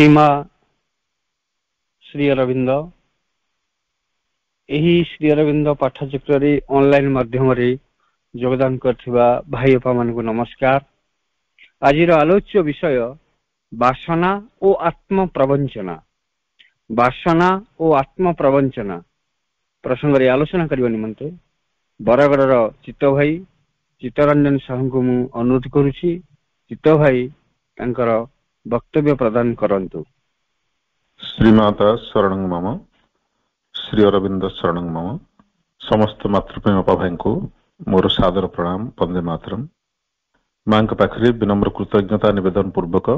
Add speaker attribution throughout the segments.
Speaker 1: श्रीमा श्री अरविंद यही श्री अरविंद पाठचक्र ऑनलाइन माध्यम योगदान करथिबा भाई अपा मान को नमस्कार। आज आलोच्य विषय वासना और आत्म प्रवंचना। वासना और आत्म प्रवंचना प्रसंग आलोचना करने निमंते बरगढ़ चित्त भाई चित्तरंजन साहू को मु अनुरोध करुछि। चित्त भाई तांकर वक्तव्य प्रदान करंतु।
Speaker 2: श्रीमाता शरणं मम श्री अरविंद शरणं मम। समस्त मातृप्रेम अपा भाई को मोर सादर प्रणाम। वंदे मातरम। मां पाखरे विनम्र कृतज्ञता निवेदन पूर्वक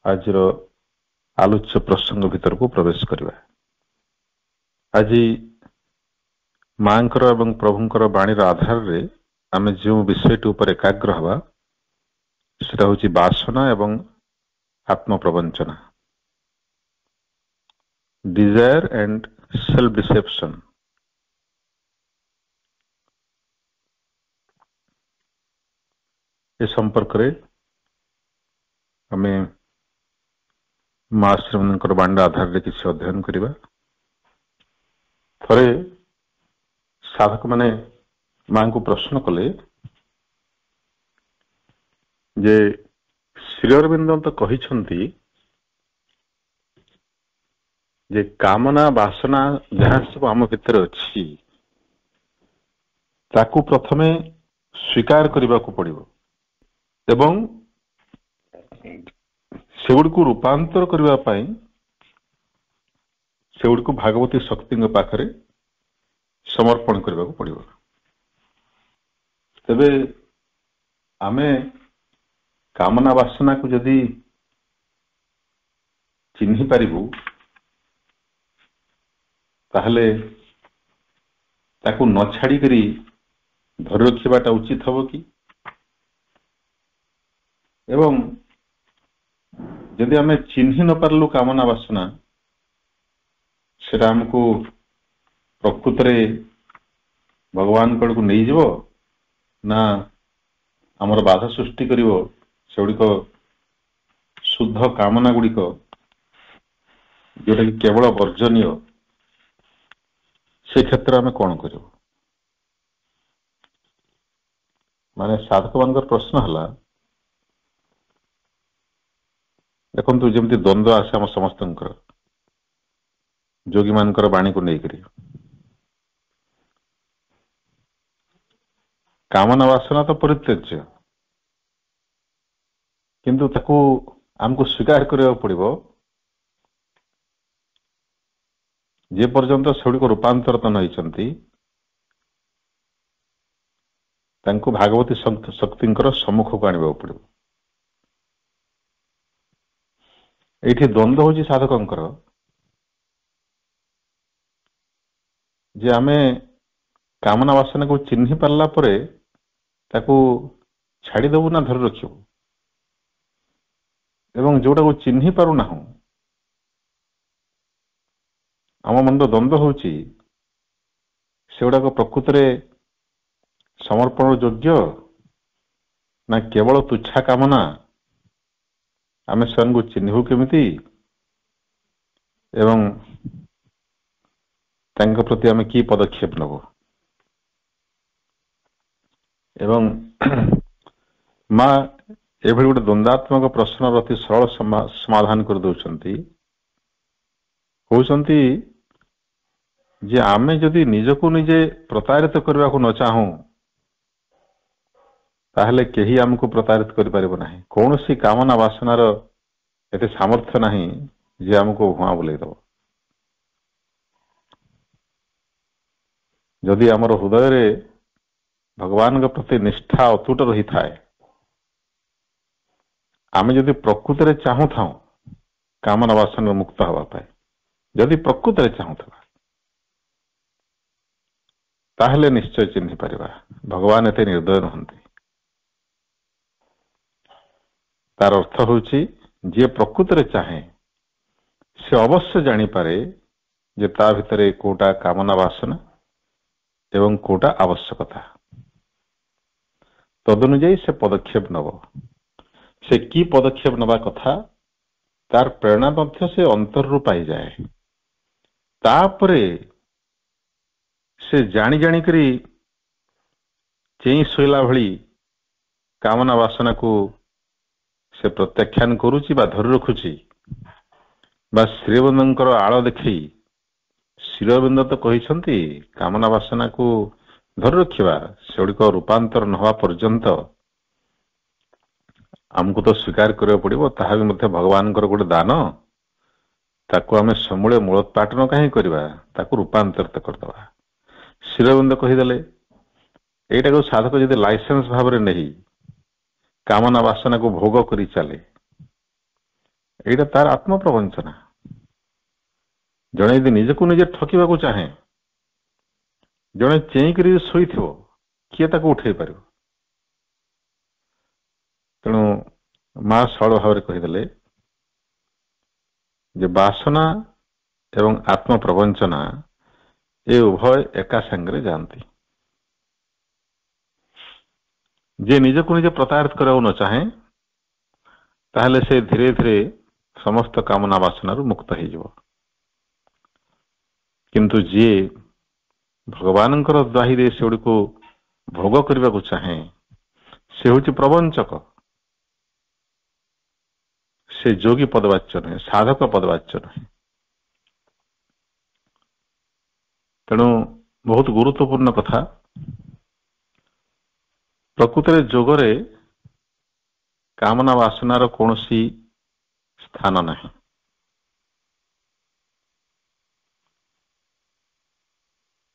Speaker 2: आज आलोच्य प्रसंग भीतर को प्रवेश करवा। आज मांकर एवं प्रभुंकर बाणीर आधार रे आमे जो विषयटी उपर एकाग्र हवा सेटा होची वासना एवं आत्म प्रवंचना, डिजायर एंड सेल्फ डिसेप्शन। ए संपर्क रे हमें मां श्रीमंकर बांड आधार रे किसी अध्ययन करिबा। थरे साधक माने मां को प्रश्न कले जे श्री अरविंद तो कहिछंती जे कामना वासना जहाँ सब आम भितर अच्छी ताकू प्रथमे स्वीकार करने को पड़िबो एवं सेगुड़ को रूपांतर करने पाई सेगुड़ को भागवती शक्ति पाखरे समर्पण करने को पड़िबो। तेबे आमे कामना वासना को जदि चिन्हि पारिबु ताहले ताकू न छाड़ी करी धरि रखिबाटा उचित हबो कि? एवं यदि आमे चिन्हि न पारलु कामना वासना सेटा हमको प्रकृत रे भगवान कड़ को नहीं जीवो ना हमर बाधा सृष्टि करिवो। सेगुड़िक शुद्ध कामना गुड़िक जोटा कि केवल वर्जनीय से क्षेत्र में कौन कर माने साधक मान प्रश्न है देखु जमी द्वंद्व आसे आम समस्त जोगी मान बाणी को लेकर कामना वासना तो परित्यज्य किंतु ताकू आमको स्वीकार करने पड़ो जे पर्यंत सेगुड़िक रूपांतरतन होती भागवती शक्ति सम्मुख को आने पड़ो। ये द्वंद्व हूँ साधकर जे आमे कामना वासना को चिन्हि पारला परे ताकू छाड़ीदेबू ना धरि रखिबू एवं जोटा को चिन्हि पारुना आम मन द्वंद्व होची सेगुड़ा प्रकृत रे समर्पण योग्य ना केवल तुच्छा कामना आमे स्वयं को चिन्हू केमिति एवं तांका प्रति आमे की पदक्षेप नबो। एवं माँ एभली गोटे द्वंद्वात्मक प्रश्न अति सरल समाधान कर दौरान कहते जे आमे जदि निजको निजे प्रतारित करने को न चाहूँ ताहले केही आमको प्रतारित कर पारिबो नाही। कौन सी कामना वासनार एते सामर्थ्य नाही जे आमको भुआ बुलाई दब। जदि आमर हृदय रे भगवान के प्रति निष्ठा अतुट रही थाए आमे जदि प्रकृत रे चाहू था कामना वासना मुक्त हवा पाए जदि प्रकृत रे चाहू था ताहले निश्चय चिन्हि पारिबा भगवान एते निर्दय नहंती। तार अर्थ होची जे प्रकृत रे चाहे से अवश्य जानी पारे जे ता भितरे कोटा कामना वासना एवं कोटा आवश्यकता तदनुजाई से पदक्षेप नब। से की पदक्षेप नबा कथा ତାର ପ୍ରେରଣା ମଧ୍ୟ ସେ ଅନ୍ତରରୁ ପାଇଯାଏ। ତାପରେ ସେ ଜାଣି ଜାଣିକରି ଚେଇଁ ଶୋଇଲା ଭଳି କାମନା ବାସନାକୁ ସେ ପ୍ରତ୍ୟାଖ୍ୟାନ କରୁଛି ବା ଧରି ରଖୁଛି, ବା ଶ୍ରୀଅରବିନ୍ଦଙ୍କର ଆଳ ଦେଖେଇ ଶ୍ରୀଅରବିନ୍ଦ ତ କହିଛନ୍ତି କାମନା ବାସନାକୁ ଧରି ରଖିବା, ସେଗୁଡ଼ିକ ରୂପାନ୍ତର ନ ହେବା ପର୍ଯ୍ୟନ୍ତ ଆମକୁ ତ ସ୍ୱୀକାର କରିବାକୁ ପଡିବ, ତାହା ବି ମଧ୍ୟ ଭଗବାନଙ୍କର ଗୋଟେ ଦାନ। ତାକୁ ଆମେ ସମୂଳେ ମୂଳୋତ୍ପାଟନ କାହିଁ କରିବା, ତାକୁ ରୂପାନ୍ତରିତ କରିଦେବା। ଶ୍ରୀଅରବିନ୍ଦ କହିଦେଲେ ଏଇଟାକୁ ସାଧକ ଯଦି ଲାଇସେନ୍ସ ଭାବରେ ନେଇ କାମନା ବାସନାକୁ ଭୋଗ କରି ଚାଲେ, ଏଇଟା ତାର ଆତ୍ମପ୍ରବଞ୍ଚନା। ଜଣେ ଯଦି ନିଜକୁ ନିଜେ ଠକିବାକୁ ଚାହେଁ, ଜଣେ ଚେଇଁକରି ଶୋଇଥିବ, କିଏ ତାକୁ ଉଠେଇ ପାରିବ? ତେଣୁ ମା ସରଳ ଭାବରେ କହିଦେଲେ ଯେ ବାସନା ଏବଂ ଆତ୍ମପ୍ରବଞ୍ଚନା ଏ ଉଭୟ ଏକା ସାଙ୍ଗରେ ଯାଆନ୍ତି। ଯିଏ ନିଜକୁ ନିଜେ ପ୍ରତାରିତ କରିବାକୁ ନ ଚାହେଁ, ତାହେଲେ ସେ ଧୀରେ ଧୀରେ ସମସ୍ତ କାମନା ବାସନାରୁ ମୁକ୍ତ ହେଇଯିବ। କିନ୍ତୁ ଯିଏ ଭଗବାନଙ୍କର ଦ୍ୱାହିରେ ସେଗୁଡ଼ିକୁ ଭୋଗ କରିବାକୁ ଚାହେଁ, ସେ ହେଉଛି ପ୍ରବଞ୍ଚକ। ସେ ଯୋଗୀ ପଦବାଚ୍ୟ ନୁହେଁ, ସାଧକ ପଦବାଚ୍ୟ ନୁହେଁ। ତେଣୁ ବହୁତ ଗୁରୁତ୍ୱପୂର୍ଣ୍ଣ କଥା। ପ୍ରକୃତରେ ଯୋଗରେ କାମନା ବାସନାର କୌଣସି ସ୍ଥାନ ନାହିଁ।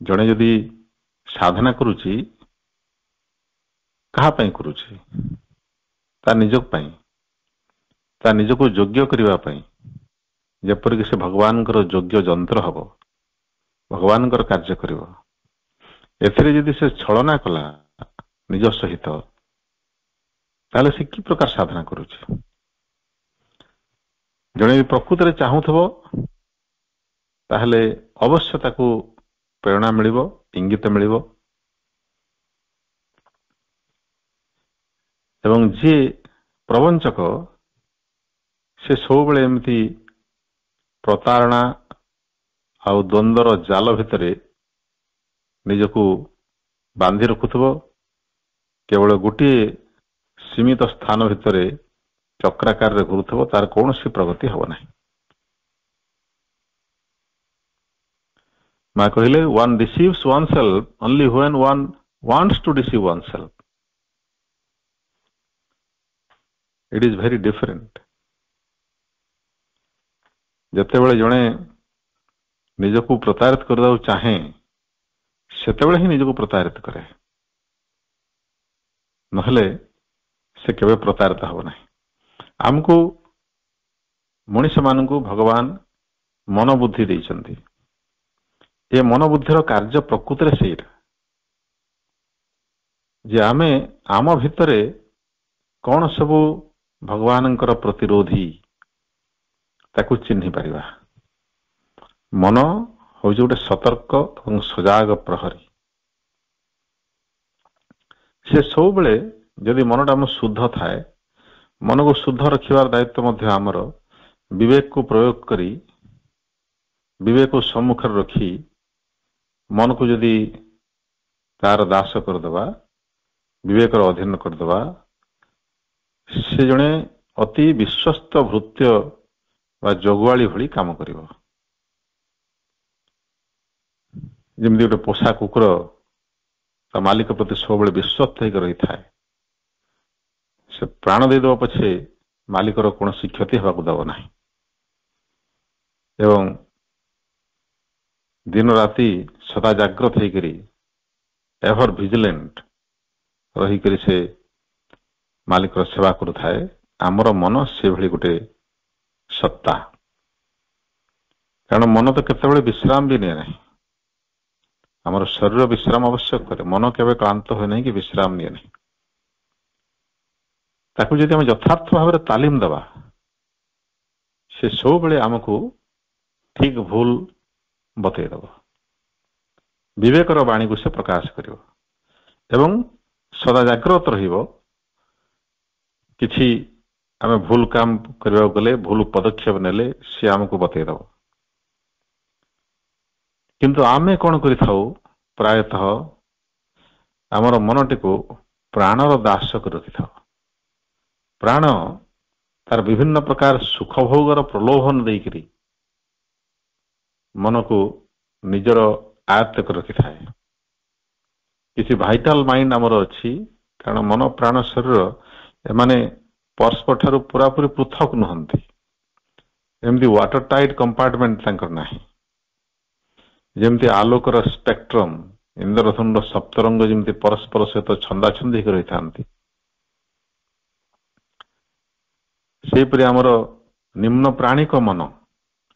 Speaker 2: ଜଣେ ଯଦି ସାଧନା କରୁଛି, କାହା ପାଇଁ କରୁଛି? ତା ନିଜ ପାଇଁ, ତା ନିଜକୁ ଯୋଗ୍ୟ କରିବା ପାଇଁ, ଯେପରିକି ସେ ଭଗବାନଙ୍କର ଯୋଗ୍ୟ ଯନ୍ତ୍ର ହବ, ଭଗବାନଙ୍କର କାର୍ଯ୍ୟ କରିବ। ଏଥିରେ ଯଦି ସେ ଛଳନା କଲା ନିଜ ସହିତ, ତାହେଲେ ସେ କି ପ୍ରକାର ସାଧନା କରୁଛି? ଜଣେ ପ୍ରକୃତରେ ଚାହୁଁଥିବ, ତାହେଲେ ଅବଶ୍ୟ ତାକୁ ପ୍ରେରଣା ମିଳିବ, ଇଙ୍ଗିତ ମିଳିବ। ଏବଂ ଯିଏ ପ୍ରବଞ୍ଚକ, ସେ ସବୁବେଳେ ଏମିତି ପ୍ରତାରଣା ଆଉ ଦ୍ୱନ୍ଦ୍ୱର ଜାଲ ଭିତରେ ନିଜକୁ ବାନ୍ଧି ରଖୁଥିବ। କେବଳ ଗୋଟିଏ ସୀମିତ ସ୍ଥାନ ଭିତରେ ଚକ୍ରାକାରରେ ଘୁରୁଥିବ, ତାର କୌଣସି ପ୍ରଗତି ହେବ ନାହିଁ। ମା କହିଲେ, one deceives oneself only when one wants to deceive oneself. It is very different. ଯେତେବେଳେ ଜଣେ ନିଜକୁ ପ୍ରତାରିତ କରିବାକୁ ଚାହେଁ, ସେତେବେଳେ ହିଁ ନିଜକୁ ପ୍ରତାରିତ କରେ, ନହେଲେ ସେ କେବେ ପ୍ରତାରିତ ହେବ ନାହିଁ। ଆମକୁ ମଣିଷମାନଙ୍କୁ ଭଗବାନ ମନୋବୁଦ୍ଧି ଦେଇଛନ୍ତି। ଏ ମନୋବୁଦ୍ଧିର କାର୍ଯ୍ୟ ପ୍ରକୃତରେ ସେଇଟା ଯେ ଆମେ ଆମ ଭିତରେ କଣ ସବୁ ଭଗବାନଙ୍କର ପ୍ରତିରୋଧୀ, ତାକୁ ଚିହ୍ନି ପାରିବା। ମନ ହେଉଛି ଗୋଟେ ସତର୍କ ଏବଂ ସଜାଗ ପ୍ରହରୀ। ସେ ସବୁବେଳେ ଯଦି ମନଟା ଆମ ଶୁଦ୍ଧ ଥାଏ, ମନକୁ ଶୁଦ୍ଧ ରଖିବାର ଦାୟିତ୍ୱ ମଧ୍ୟ ଆମର। ବିବେକକୁ ପ୍ରୟୋଗ କରି, ବିବେକକୁ ସମ୍ମୁଖରେ ରଖି ମନକୁ ଯଦି ତାର ଦାସ କରିଦେବା, ବିବେକର ଅଧୀନ କରିଦେବା, ସେ ଜଣେ ଅତି ବିଶ୍ୱସ୍ତ ଭୃତ୍ୟ ବା ଜଗୁଆଳି ଭଳି କାମ କରିବ। ଯେମିତି ଗୋଟେ ପୋଷା କୁକୁର ତା ମାଲିକ ପ୍ରତି ସବୁବେଳେ ବିଶ୍ୱସ୍ତ ହେଇକି ରହିଥାଏ। ସେ ପ୍ରାଣ ଦେଇଦେବ ପଛେ ମାଲିକର କୌଣସି କ୍ଷତି ହେବାକୁ ଦେବ ନାହିଁ। ଏବଂ ଦିନ ରାତି ସଦା ଜାଗ୍ରତ ହେଇକରି, ଏଭର ଭିଜିଲେଣ୍ଟ ରହିକରି ସେ ମାଲିକର ସେବା କରୁଥାଏ। ଆମର ମନ ସେଭଳି ଗୋଟେ ସତ୍ତା। କାରଣ ମନ ତ କେତେବେଳେ ବିଶ୍ରାମ ବି ନିଏ ନାହିଁ। ଆମର ଶରୀର ବିଶ୍ରାମ ଆବଶ୍ୟକ କରେ, ମନ କେବେ କ୍ଳାନ୍ତ ହୁଏ ନାହିଁ କି ବିଶ୍ରାମ ନିଏ ନାହିଁ। ତାକୁ ଯଦି ଆମେ ଯଥାର୍ଥ ଭାବରେ ତାଲିମ ଦେବା, ସେ ସବୁବେଳେ ଆମକୁ ଠିକ ଭୁଲ ବତେଇଦେବ। ବିବେକର ବାଣୀକୁ ସେ ପ୍ରକାଶ କରିବ ଏବଂ ସଦା ଜାଗ୍ରତ ରହିବ। କିଛି ଆମେ ଭୁଲ କାମ କରିବାକୁ ଗଲେ ଭୁଲ ପଦକ୍ଷେପ ନେଲେ ସେ ଆମକୁ ବତେଇଦବ। କିନ୍ତୁ ଆମେ କଣ କରିଥାଉ, ପ୍ରାୟତଃ ଆମର ମନଟିକୁ ପ୍ରାଣର ଦାସ କରି ରଖିଥାଉ। ପ୍ରାଣ ତାର ବିଭିନ୍ନ ପ୍ରକାର ସୁଖ ଭୋଗର ପ୍ରଲୋଭନ ଦେଇକରି ମନକୁ ନିଜର ଆୟତ୍ତ କରି ରଖିଥାଏ। କିଛି ଭାଇଟାଲ ମାଇଣ୍ଡ ଆମର ଅଛି, କାରଣ ମନ ପ୍ରାଣ ଶରୀର ଏମାନେ ପରସ୍ପର ଠାରୁ ପୁରାପୁରି ପୃଥକ ନୁହନ୍ତି। ଏମିତି ୱାଟର ଟାଇଟ୍ କମ୍ପାର୍ଟମେଣ୍ଟ ତାଙ୍କର ନାହିଁ। ଯେମିତି ଆଲୋକର ସ୍ପେକ୍ଟ୍ରମ, ଇନ୍ଦ୍ରଧନୁର ସପ୍ତରଙ୍ଗ ଯେମିତି ପରସ୍ପର ସହିତ ଛନ୍ଦାଛନ୍ଦି ହୋଇ ରହିଥାନ୍ତି, ସେହିପରି ଆମର ନିମ୍ନ ପ୍ରାଣିକ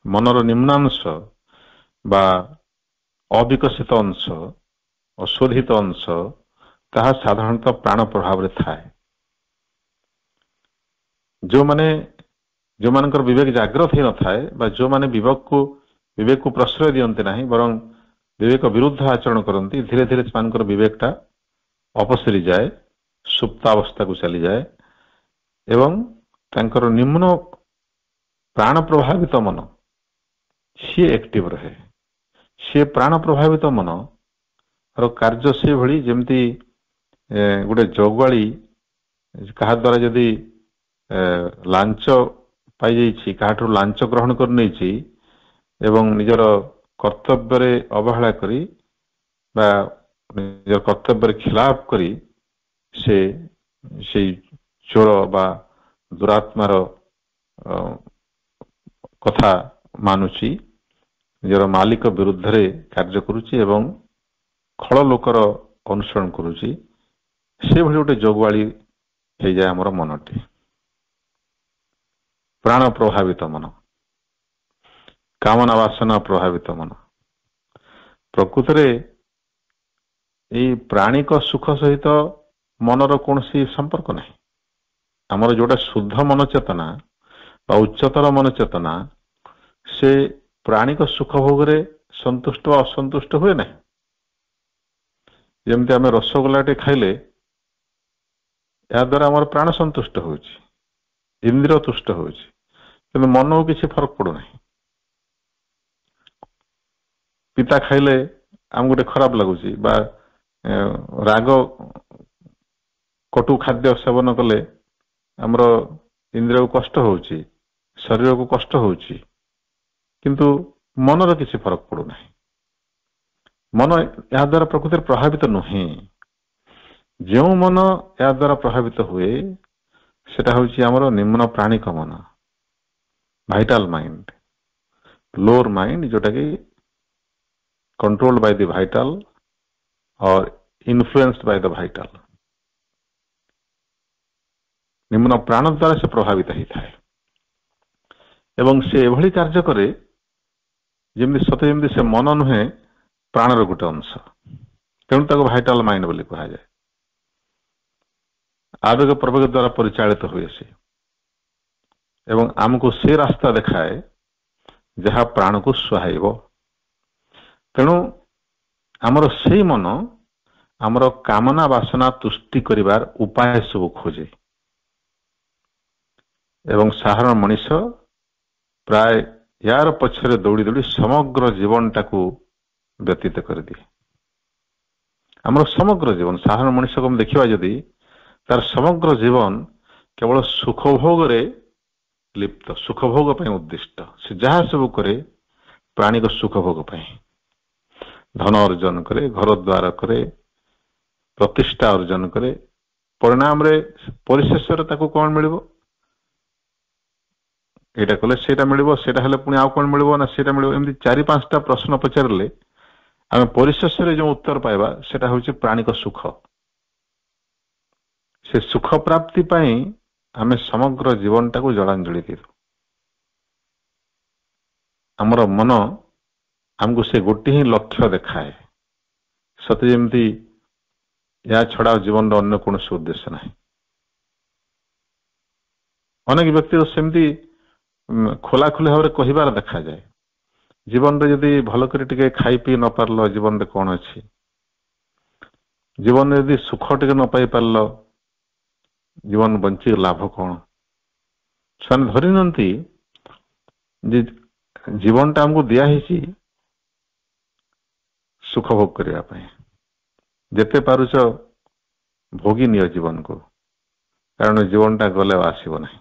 Speaker 2: ମନର ନିମ୍ନାଂଶ ବା ଅବିକଶିତ ଅଂଶ, ଅଶୋଧିତ ଅଂଶ, ତାହା ସାଧାରଣତଃ ପ୍ରାଣ ପ୍ରଭାବରେ ଥାଏ। ଯେଉଁମାନଙ୍କର ବିବେକ ଜାଗ୍ରତ ହେଇନଥାଏ ବା ଯେଉଁମାନେ ବିବେକକୁ ପ୍ରଶ୍ରୟ ଦିଅନ୍ତି ନାହିଁ, ବରଂ ବିବେକ ବିରୁଦ୍ଧ ଆଚରଣ କରନ୍ତି, ଧୀରେ ଧୀରେ ସେମାନଙ୍କର ବିବେକଟା ଅପସରିଯାଏ, ସୁପ୍ତାବସ୍ଥାକୁ ଚାଲିଯାଏ ଏବଂ ତାଙ୍କର ନିମ୍ନ ପ୍ରାଣ ପ୍ରଭାବିତ ମନ ସିଏ ଆକ୍ଟିଭ ରହେ। ସିଏ ପ୍ରାଣ ପ୍ରଭାବିତ ମନର କାର୍ଯ୍ୟ ସେଭଳି ଯେମିତି ଗୋଟେ ଜଗୁଆଳି କାହା ଦ୍ୱାରା ଯଦି ଲାଞ୍ଚ ପାଇଯାଇଛି, କାହାଠାରୁ ଲାଞ୍ଚ ଗ୍ରହଣ କରି ନେଇଛି ଏବଂ ନିଜର କର୍ତ୍ତବ୍ୟରେ ଅବହେଳା କରି ବା ନିଜର କର୍ତ୍ତବ୍ୟରେ ଖିଲାପ କରି ସେଇ ଚୋର ବା ଦୁରାତ୍ମାର କଥା ମାନୁଛି, ନିଜର ମାଲିକ ବିରୁଦ୍ଧରେ କାର୍ଯ୍ୟ କରୁଛି ଏବଂ ଖଳ ଲୋକର ଅନୁସରଣ କରୁଛି, ସେଭଳି ଗୋଟେ ଜଗୁଆଳି ହେଇଯାଏ ଆମର ମନଟି। ପ୍ରାଣ ପ୍ରଭାବିତ ମନ, କାମନା ବାସନା ପ୍ରଭାବିତ ମନ। ପ୍ରକୃତରେ ଏଇ ପ୍ରାଣିକ ସୁଖ ସହିତ ମନର କୌଣସି ସମ୍ପର୍କ ନାହିଁ। ଆମର ଯୋଉଟା ଶୁଦ୍ଧ ମନ ଚେତନା ବା ଉଚ୍ଚତର ମନ ଚେତନା, ସେ ପ୍ରାଣିକ ସୁଖ ଭୋଗରେ ସନ୍ତୁଷ୍ଟ ବା ଅସନ୍ତୁଷ୍ଟ ହୁଏ ନାହିଁ। ଯେମିତି ଆମେ ରସଗୋଲାଟେ ଖାଇଲେ ଏହା ଦ୍ୱାରା ଆମର ପ୍ରାଣ ସନ୍ତୁଷ୍ଟ ହେଉଛି, ଇନ୍ଦ୍ରିୟ ତୁଷ୍ଟ ହେଉଛି, କିନ୍ତୁ ମନକୁ କିଛି ଫରକ ପଡୁନାହିଁ। ପିତା ଖାଇଲେ ଆମକୁ ଗୋଟେ ଖରାପ ଲାଗୁଛି ବା ରାଗ କଟୁ ଖାଦ୍ୟ ସେବନ କଲେ ଆମର ଇନ୍ଦ୍ରିୟକୁ କଷ୍ଟ ହେଉଛି, ଶରୀରକୁ କଷ୍ଟ ହେଉଛି, କିନ୍ତୁ ମନର କିଛି ଫରକ ପଡୁନାହିଁ। ମନ ଏହା ଦ୍ୱାରା ପ୍ରକୃତିରେ ପ୍ରଭାବିତ ନୁହେଁ। ଯେଉଁ ମନ ଏହା ଦ୍ୱାରା ପ୍ରଭାବିତ ହୁଏ ସେଟା ହେଉଛି ଆମର ନିମ୍ନ ପ୍ରାଣିକ ମନ, ଭାଇଟାଲ ମାଇଣ୍ଡ, ଲୋର ମାଇଣ୍ଡ, ଯୋଉଟା କି controlled by the vital or influenced by the vital। ନିମ୍ନ ପ୍ରାଣ ଦ୍ୱାରା ସେ ପ୍ରଭାବିତ ହେଇଥାଏ ଏବଂ ସେ ଏଭଳି କାର୍ଯ୍ୟ କରେ ଯେମିତି ସେ ମନ ନୁହେଁ, ପ୍ରାଣର ଗୋଟେ ଅଂଶ। ତେଣୁ ତାକୁ ଭାଇଟାଲ ମାଇଣ୍ଡ ବୋଲି କୁହାଯାଏ। ଆବେଗ ପ୍ରବେଗ ଦ୍ୱାରା ପରିଚାଳିତ ହୁଏ ସେ ଏବଂ ଆମକୁ ସେ ରାସ୍ତା ଦେଖାଏ ଯାହା ପ୍ରାଣକୁ ସୁହାଇବ। ତେଣୁ ଆମର ସେଇ ମନ ଆମର କାମନା ବାସନା ତୁଷ୍ଟି କରିବାର ଉପାୟ ସବୁ ଖୋଜେ ଏବଂ ସାଧାରଣ ମଣିଷ ପ୍ରାୟ ୟାର ପଛରେ ଦୌଡ଼ି ଦୌଡ଼ି ସମଗ୍ର ଜୀବନଟାକୁ ବ୍ୟତୀତ କରିଦିଏ। ଆମର ସମଗ୍ର ଜୀବନ, ସାଧାରଣ ମଣିଷକୁ ଆମେ ଦେଖିବା ଯଦି, ତାର ସମଗ୍ର ଜୀବନ କେବଳ ସୁଖଭୋଗରେ ଲିପ୍ତ, ସୁଖଭୋଗ ପାଇଁ ଉଦ୍ଦିଷ୍ଟ। ସେ ଯାହା ସବୁ କରେ ପ୍ରାଣିକ ସୁଖଭୋଗ ପାଇଁ। ଧନ ଅର୍ଜନ କରେ, ଘର ଦ୍ୱାର କରେ, ପ୍ରତିଷ୍ଠା ଅର୍ଜନ କରେ, ପରିଣାମରେ ପରିଶେଷରେ ତାକୁ କଣ ମିଳିବ? ଏଇଟା କଲେ ସେଇଟା ମିଳିବ, ସେଇଟା ହେଲେ ପୁଣି ଆଉ କଣ ମିଳିବ ନା ସେଇଟା ମିଳିବ। ଏମିତି 4-5ଟା ପ୍ରଶ୍ନ ପଚାରିଲେ ଆମେ ପରିଶେଷରେ ଯେଉଁ ଉତ୍ତର ପାଇବା ସେଟା ହେଉଛି ପ୍ରାଣିକ ସୁଖ। ସେ ସୁଖ ପ୍ରାପ୍ତି ପାଇଁ ଆମେ ସମଗ୍ର ଜୀବନଟାକୁ ଜଳାଞ୍ଜଳି ଦେଇଦେଉ। ଆମର ମନ ଆମକୁ ସେ ଗୋଟିଏ ହିଁ ଲକ୍ଷ୍ୟ ଦେଖାଏ, ସତେ ଯେମିତି ଏହା ଛଡା ଜୀବନର ଅନ୍ୟ କୌଣସି ଉଦ୍ଦେଶ୍ୟ ନାହିଁ। ଅନେକ ବ୍ୟକ୍ତି ସେମିତି ଖୋଲାଖୋଲି ଭାବରେ କହିବାର ଦେଖାଯାଏ, ଜୀବନରେ ଯଦି ଭଲ କରି ଟିକେ ଖାଇ ପିଇ ନ ପାରିଲ, ଜୀବନରେ କଣ ଅଛି? ଜୀବନରେ ଯଦି ସୁଖ ଟିକେ ନ ପାଇ ପାରିଲ, ଜୀବନ ବଞ୍ଚି ଲାଭ କଣ? ସେମାନେ ଧରି ନିଅନ୍ତି ଯେ ଜୀବନଟା ଆମକୁ ଦିଆହେଇଛି ସୁଖ ଭୋଗ କରିବା ପାଇଁ। ଯେତେ ପାରୁଛ ଭୋଗି ନିଅ ଜୀବନକୁ, କାରଣ ଜୀବନଟା ଗଲେ ଆଉ ଆସିବ ନାହିଁ।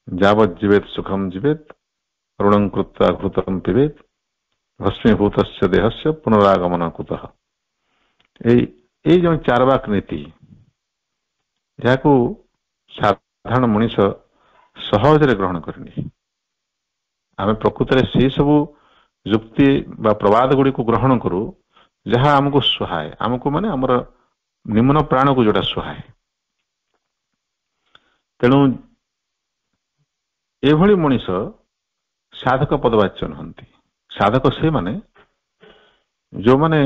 Speaker 2: ଯାବତ୍ ଜୀବେତ୍ ସୁଖମ ଜୀବେତ୍ ଋଣଂ କୃତ୍ବା ଘୃତଂ ପିବେତ୍ ଭସ୍ମୀଭୂତସ୍ୟ ଦେହସ୍ୟ ପୁନରାଗମନ କୁତଃ। ଏଇ ଯେଉଁ ଚାରବାକ ନୀତି, ଏହାକୁ ସାଧାରଣ ମଣିଷ ସହଜରେ ଗ୍ରହଣ କରିନି। ଆମେ ପ୍ରକୃତରେ ସେଇ ସବୁ ଯୁକ୍ତି ବା ପ୍ରବାଦ ଗୁଡିକୁ ଗ୍ରହଣ କରୁ ଯାହା ଆମକୁ ସୁହାଏ, ଆମକୁ ମାନେ ଆମର ନିମ୍ନ ପ୍ରାଣକୁ ଯୋଉଟା ସୁହାଏ। ତେଣୁ ଏଭଳି ମଣିଷ ସାଧକ ପଦବାଚ୍ୟ ନୁହନ୍ତି। ସାଧକ ସେଇମାନେ ଯୋଉମାନେ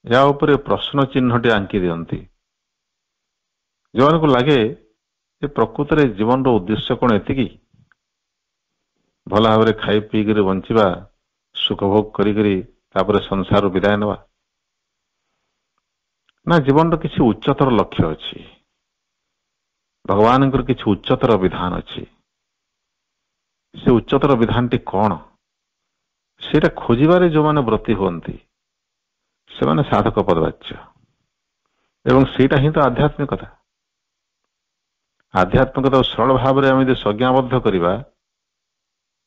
Speaker 2: ଏହା ଉପରେ ପ୍ରଶ୍ନ ଚିହ୍ନଟି ଆଙ୍କି ଦିଅନ୍ତି, ଯୋଉମାନଙ୍କୁ ଲାଗେ ଯେ ପ୍ରକୃତରେ ଜୀବନର ଉଦ୍ଦେଶ୍ୟ କଣ ଏତିକି, ଭଲ ଭାବରେ ଖାଇ ପିଇକରି ବଞ୍ଚିବା, ସୁଖ ଭୋଗ କରିକରି ତାପରେ ସଂସାରରୁ ବିଦାୟ ନେବା। ନା, ଜୀବନର କିଛି ଉଚ୍ଚତର ଲକ୍ଷ୍ୟ ଅଛି, ଭଗବାନଙ୍କର କିଛି ଉଚ୍ଚତର ବିଧାନ ଅଛି। ସେ ଉଚ୍ଚତର ବିଧାନଟି କଣ, ସେଇଟା ଖୋଜିବାରେ ଯୋଉମାନେ ବ୍ରତୀ ହୁଅନ୍ତି ସେମାନେ ସାଧକ ପଦବାଚ୍ୟ। ଏବଂ ସେଇଟା ହିଁ ତ ଆଧ୍ୟାତ୍ମିକତା। ଆଧ୍ୟାତ୍ମିକତାକୁ ସରଳ ଭାବରେ ଆମେ ଯଦି ସଂଜ୍ଞାବଦ୍ଧ କରିବା,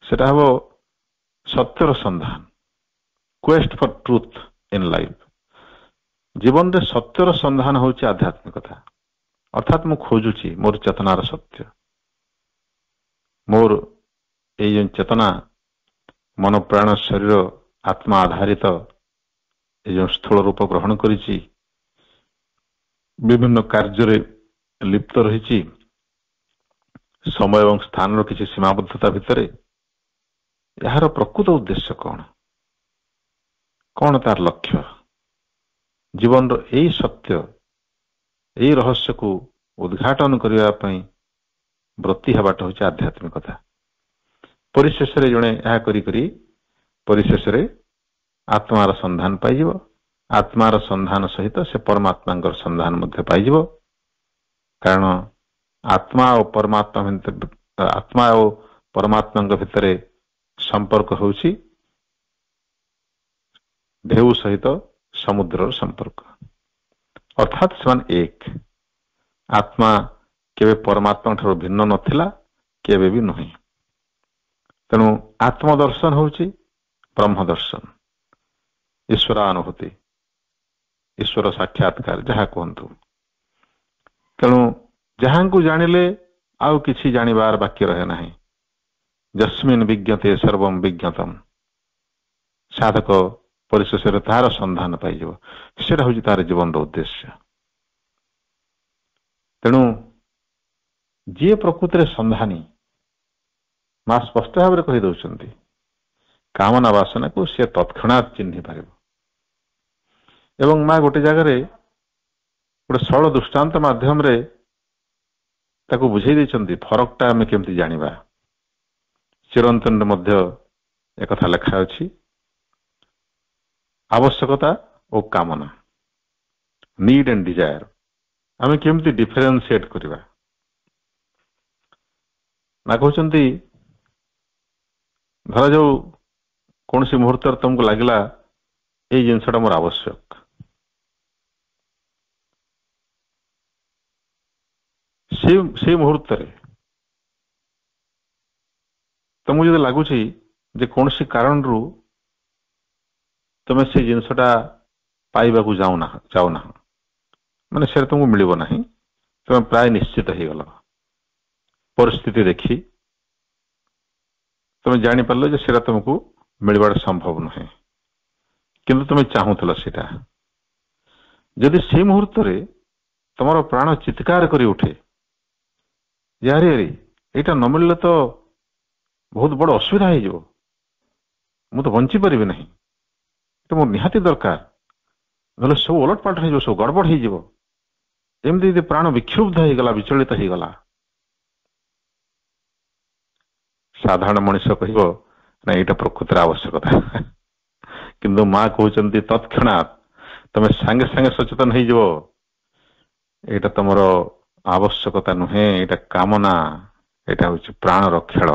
Speaker 2: ସେଟା ହେବ ସତ୍ୟର ସନ୍ଧାନ, quest for truth in life. ଜୀବନରେ ସତ୍ୟର ସନ୍ଧାନ ହେଉଛି ଆଧ୍ୟାତ୍ମିକତା। ଅର୍ଥାତ୍ ମୁଁ ଖୋଜୁଛି ମୋର ଚେତନାର ସତ୍ୟ, ମୋର ଏଇ ଯେଉଁ ଚେତନା ମନ ପ୍ରାଣ ଶରୀର ଆତ୍ମା ଆଧାରିତ ଏ ଯେଉଁ ସ୍ଥୂଳ ରୂପ ଗ୍ରହଣ କରିଛି, ବିଭିନ୍ନ କାର୍ଯ୍ୟରେ ଲିପ୍ତ ରହିଛି, ସମୟ ଏବଂ ସ୍ଥାନର କିଛି ସୀମାବଦ୍ଧତା ଭିତରେ, ଏହାର ପ୍ରକୃତ ଉଦ୍ଦେଶ୍ୟ କଣ, କଣ ତାର ଲକ୍ଷ୍ୟ? ଜୀବନର ଏଇ ସତ୍ୟ, ଏଇ ରହସ୍ୟକୁ ଉଦ୍ଘାଟନ କରିବା ପାଇଁ ବ୍ରତୀ ହେବାଟା ହେଉଛି ଆଧ୍ୟାତ୍ମିକତା। ପରିଶେଷରେ ଜଣେ ଏହା କରି ପରିଶେଷରେ ଆତ୍ମାର ସନ୍ଧାନ ପାଇଯିବ। ଆତ୍ମାର ସନ୍ଧାନ ସହିତ ସେ ପରମାତ୍ମାଙ୍କର ସନ୍ଧାନ ମଧ୍ୟ ପାଇଯିବ। କାରଣ ଆତ୍ମା ଓ ପରମାତ୍ମାଙ୍କ ଭିତରେ ସମ୍ପର୍କ ହେଉଛି ଢେଉ ସହିତ ସମୁଦ୍ରର ସମ୍ପର୍କ, ଅର୍ଥାତ୍ ସେମାନେ ଏକ। ଆତ୍ମା କେବେ ପରମାତ୍ମା ଠାରୁ ଭିନ୍ନ ନଥିଲା, କେବେ ବି ନୁହେଁ। ତେଣୁ ଆତ୍ମଦର୍ଶନ ହେଉଛି ବ୍ରହ୍ମ ଦର୍ଶନ, ଈଶ୍ୱରାନୁଭୂତି, ଈଶ୍ୱର ସାକ୍ଷାତକାର ଯାହା କୁହନ୍ତୁ। ତେଣୁ ଯାହାଙ୍କୁ ଜାଣିଲେ ଆଉ କିଛି ଜାଣିବାର ବାକି ରହେ ନାହିଁ। ଯସ୍ମିନ୍ ବିଜ୍ଞତେ ସର୍ବଂ ବିଜ୍ଞତମ୍। ସାଧକ ପରିଶେଷରେ ତାହାର ସନ୍ଧାନ ପାଇଯିବ। ସେଟା ହେଉଛି ତାର ଜୀବନର ଉଦ୍ଦେଶ୍ୟ। ତେଣୁ ଯିଏ ପ୍ରକୃତିରେ ସନ୍ଧାନୀ, ମା ସ୍ପଷ୍ଟ ଭାବରେ କହିଦେଉଛନ୍ତି, କାମନା ବାସନାକୁ ସେ ତତ୍କ୍ଷଣାତ୍ ଚିହ୍ନି ପାରିବ। ଏବଂ ମା ଗୋଟେ ଜାଗାରେ ଗୋଟେ ସରଳ ଦୃଷ୍ଟାନ୍ତ ମାଧ୍ୟମରେ ତାକୁ ବୁଝେଇ ଦେଇଛନ୍ତି ଫରକଟା ଆମେ କେମିତି ଜାଣିବା। ଚିରନ୍ତନରେ ମଧ୍ୟ ଏକଥା ଲେଖା ଅଛି, ଆବଶ୍ୟକତା ଓ କାମନା, ନିଡ୍ ଆଣ୍ଡ ଡିଜାୟାର, ଆମେ କେମିତି ଡିଫରେନ୍ସିଏଟ କରିବା। ମା କହୁଛନ୍ତି, ଧରାଯାଉ କୌଣସି ମୁହୂର୍ତ୍ତରେ ତମକୁ ଲାଗିଲା ଏଇ ଜିନିଷଟା ମୋର ଆବଶ୍ୟକ, ସେଇ ମୁହୂର୍ତ୍ତରେ ତମକୁ ଯଦି ଲାଗୁଛି ଯେ କୌଣସି କାରଣରୁ ତମେ ସେଇ ଜିନିଷଟା ପାଇବାକୁ ଚାହୁଁନାହ, ମାନେ ସେଟା ତମକୁ ମିଳିବ ନାହିଁ, ତମେ ପ୍ରାୟ ନିଶ୍ଚିତ ହେଇଗଲ। ପରିସ୍ଥିତି ଦେଖି ତମେ ଜାଣିପାରିଲ ଯେ ସେଟା ତମକୁ ମିଳିବାଟା ସମ୍ଭବ ନୁହେଁ, କିନ୍ତୁ ତମେ ଚାହୁଁଥିଲ ସେଇଟା। ଯଦି ସେଇ ମୁହୂର୍ତ୍ତରେ ତମର ପ୍ରାଣ ଚିତ୍କାର କରି ଉଠେ, ଆରେ ଏଇଟା ନ ମିଳିଲେ ତ ବହୁତ ବଡ ଅସୁବିଧା ହେଇଯିବ, ମୁଁ ତ ବଞ୍ଚି ପାରିବି ନାହିଁ, ଏଟା ମୋର ନିହାତି ଦରକାର, ନହେଲେ ସବୁ ଓଲଟପାଲଟ ହେଇଯିବ, ସବୁ ଗଡବଡ ହେଇଯିବ। ଏମିତି ଯଦି ପ୍ରାଣ ବିକ୍ଷୁବ୍ଧ ହେଇଗଲା, ବିଚଳିତ ହେଇଗଲା, ସାଧାରଣ ମଣିଷ କହିବ ନା ଏଇଟା ପ୍ରକୃତିର ଆବଶ୍ୟକତା। କିନ୍ତୁ ମା କହୁଛନ୍ତି ତତ୍କ୍ଷଣାତ୍ ତମେ ସାଙ୍ଗେ ସାଙ୍ଗେ ସଚେତନ ହେଇଯିବ, ଏଇଟା ତମର ଆବଶ୍ୟକତା ନୁହେଁ, ଏଇଟା କାମନା, এটা হচ্ছে ପ୍ରାଣର ଖେଳ।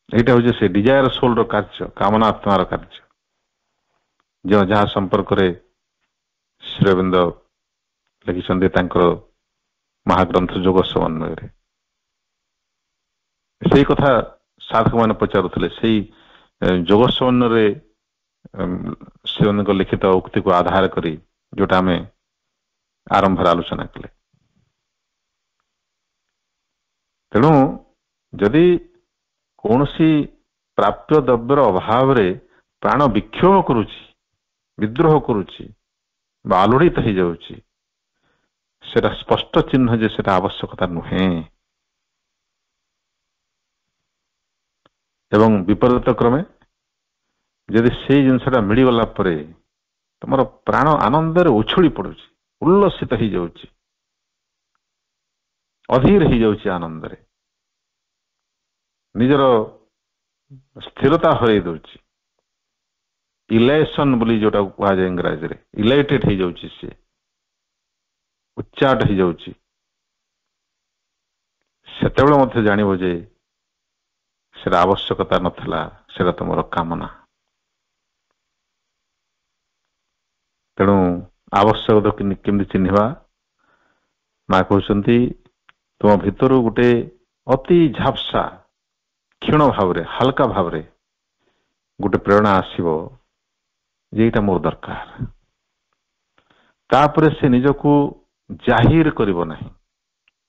Speaker 2: ଏଇଟା ହଉଛି ସେ ଡିଜାୟାର ସୋଲର କାର୍ଯ୍ୟ, କାମନା ଆତ୍ମାର କାର୍ଯ୍ୟ, ଯାହା ସମ୍ପର୍କରେ ଶ୍ରୀ ଅରବିନ୍ଦ ଲେଖିଛନ୍ତି ତାଙ୍କର ମହାଗ୍ରନ୍ଥ ଯୋଗ ସମନ୍ୱୟରେ। ସେଇ କଥା ସାଧକମାନେ ପଚାରୁଥିଲେ, ସେଇ ଯୋଗ ସମନ୍ୱୟରେ ଶ୍ରୀଅରବିନ୍ଦଙ୍କ ଲିଖିତ ଉକ୍ତିକୁ ଆଧାର କରି ଯୋଉଟା ଆମେ ଆରମ୍ଭରେ ଆଲୋଚନା କଲେ। ତେଣୁ ଯଦି କୌଣସି ପ୍ରାପ୍ୟ ଦ୍ରବ୍ୟର ଅଭାବରେ ପ୍ରାଣ ବିକ୍ଷୋଭ କରୁଛି, ବିଦ୍ରୋହ କରୁଛି ବା ଆଲୋଡ଼ିତ ହେଇଯାଉଛି, ସେଟା ସ୍ପଷ୍ଟ ଚିହ୍ନ ଯେ ସେଟା ଆବଶ୍ୟକତା ନୁହେଁ। ଏବଂ ବିପରୀତ କ୍ରମେ ଯଦି ସେଇ ଜିନିଷଟା ମିଳିଗଲା ପରେ ତମର ପ୍ରାଣ ଆନନ୍ଦରେ ଉଛୁଳି ପଡୁଛି, ଉଲ୍ଲସିତ ହେଇଯାଉଛି, ଅଧୀର ହେଇଯାଉଛି ଆନନ୍ଦରେ, ନିଜର ସ୍ଥିରତା ହରାଇ ଦଉଛି, ଇଲେସନ ବୋଲି ଯୋଉଟା କୁହାଯାଏ ଇଂରାଜୀରେ, ଇଲାଇଟେଡ ହେଇଯାଉଛି, ସିଏ ଉଚ୍ଚାଟ ହେଇଯାଉଛି, ସେତେବେଳେ ମଧ୍ୟ ଜାଣିବ ଯେ ସେଟା ଆବଶ୍ୟକତା ନଥିଲା, ସେଟା ତମର କାମନା। ତେଣୁ ଆବଶ୍ୟକତା କେମିତି ଚିହ୍ନିବା? ମା କହୁଛନ୍ତି ତୁମ ଭିତରୁ ଗୋଟେ ଅତି ଝାପ୍ସା କ୍ଷୀଣ ଭାବରେ, ହାଲକା ଭାବରେ ଗୋଟେ ପ୍ରେରଣା ଆସିବ ଯେ ଏଇଟା ମୋର ଦରକାର। ତାପରେ ସେ ନିଜକୁ ଜାହିର କରିବ ନାହିଁ,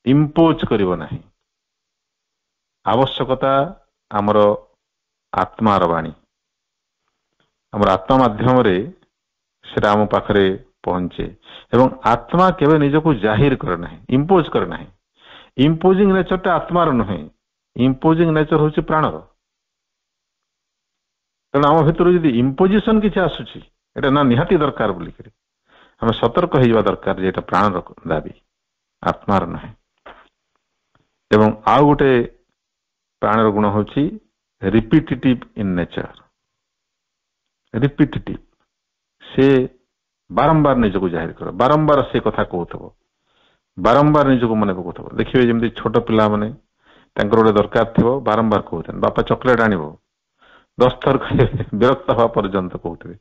Speaker 2: ଇମ୍ପୋଜ କରିବ ନାହିଁ। ଆବଶ୍ୟକତା ଆମର ଆତ୍ମାର ବାଣୀ, ଆମର ଆତ୍ମା ମାଧ୍ୟମରେ ସେଟା ଆମ ପାଖରେ ପହଞ୍ଚେ। ଏବଂ ଆତ୍ମା କେବେ ନିଜକୁ ଜାହିର କରେ ନାହିଁ, ଇମ୍ପୋଜ କରେ ନାହିଁ। ଇମ୍ପୋଜିଂ ନେଚରଟା ଆତ୍ମାର ନୁହେଁ, ଇମ୍ପୋଜିଂ ନେଚର ହଉଛି ପ୍ରାଣର। ତେଣୁ ଆମ ଭିତରୁ ଯଦି ଇମ୍ପୋଜିସନ କିଛି ଆସୁଛି, ଏଟା ନା ନିହାତି ଦରକାର ବୋଲିକରି ଆମେ ସତର୍କ ହେଇଯିବା ଦରକାର ଯେ ଏଟା ପ୍ରାଣର ଦାବି, ଆତ୍ମାର ନାହିଁ। ଏବଂ ଆଉ ଗୋଟେ ପ୍ରାଣର ଗୁଣ ହଉଛି ରିପିଟିଟିଭ ଇନ୍ ନେଚର। ରିପିଟିଟିଭ, ସେ ବାରମ୍ବାର ନିଜକୁ ଜାହିର କର, ବାରମ୍ବାର ସେ କଥା କହୁଥିବ, ବାରମ୍ବାର ନିଜକୁ ମନେ ପକଉଥିବ। ଦେଖିବେ ଯେମିତି ଛୋଟ ପିଲାମାନେ ତାଙ୍କର ଗୋଟେ ଦରକାର ଥିବ, ବାରମ୍ବାର କହୁଥାନ୍ତି ବାପା ଚକୋଲେଟ ଆଣିବ, 10 ଥର କହିବେ, ବିରକ୍ତ ହବା ପର୍ଯ୍ୟନ୍ତ କହୁଥିବେ।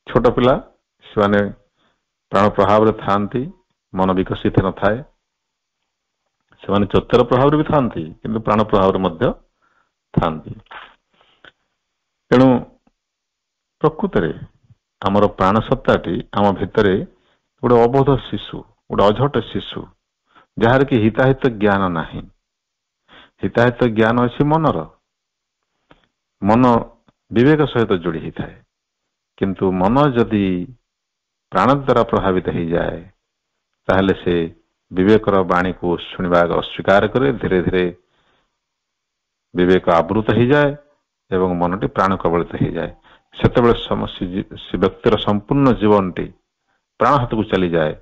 Speaker 2: ଛୋଟ ପିଲା ସେମାନେ ପ୍ରାଣ ପ୍ରଭାବରେ ଥାଆନ୍ତି, ମନ ବିକଶିତ ନଥାଏ, ସେମାନେ ଚତୁର ପ୍ରଭାବରେ ବି ଥାଆନ୍ତି କିନ୍ତୁ ପ୍ରାଣ ପ୍ରଭାବରେ ମଧ୍ୟ ଥାଆନ୍ତି। ତେଣୁ ପ୍ରକୃତରେ ଆମର ପ୍ରାଣ ସତ୍ତାଟି ଆମ ଭିତରେ ଗୋଟେ ଅବୋଧ ଶିଶୁ, ଗୋଟେ ଅଝଟ ଶିଶୁ, ଯାହାର କି ହିତାହିତ ଜ୍ଞାନ ନାହିଁ। ହିତାହିତ ଜ୍ଞାନ ଅଛି ମନର, ମନ ବିବେକ ସହିତ ଯୋଡି ହେଇଥାଏ। କିନ୍ତୁ ମନ ଯଦି ପ୍ରାଣ ଦ୍ୱାରା ପ୍ରଭାବିତ ହେଇଯାଏ, ତାହେଲେ ସେ ବିବେକର ବାଣୀକୁ ଶୁଣିବା ଅସ୍ୱୀକାର କରେ। ଧୀରେ ଧୀରେ ବିବେକ ଆବୃତ ହେଇଯାଏ ଏବଂ ମନଟି ପ୍ରାଣ କବଳିତ ହେଇଯାଏ। ସେତେବେଳେ ସେ ବ୍ୟକ୍ତିର ସମ୍ପୂର୍ଣ୍ଣ ଜୀବନଟି ପ୍ରାଣ ହାତକୁ ଚାଲିଯାଏ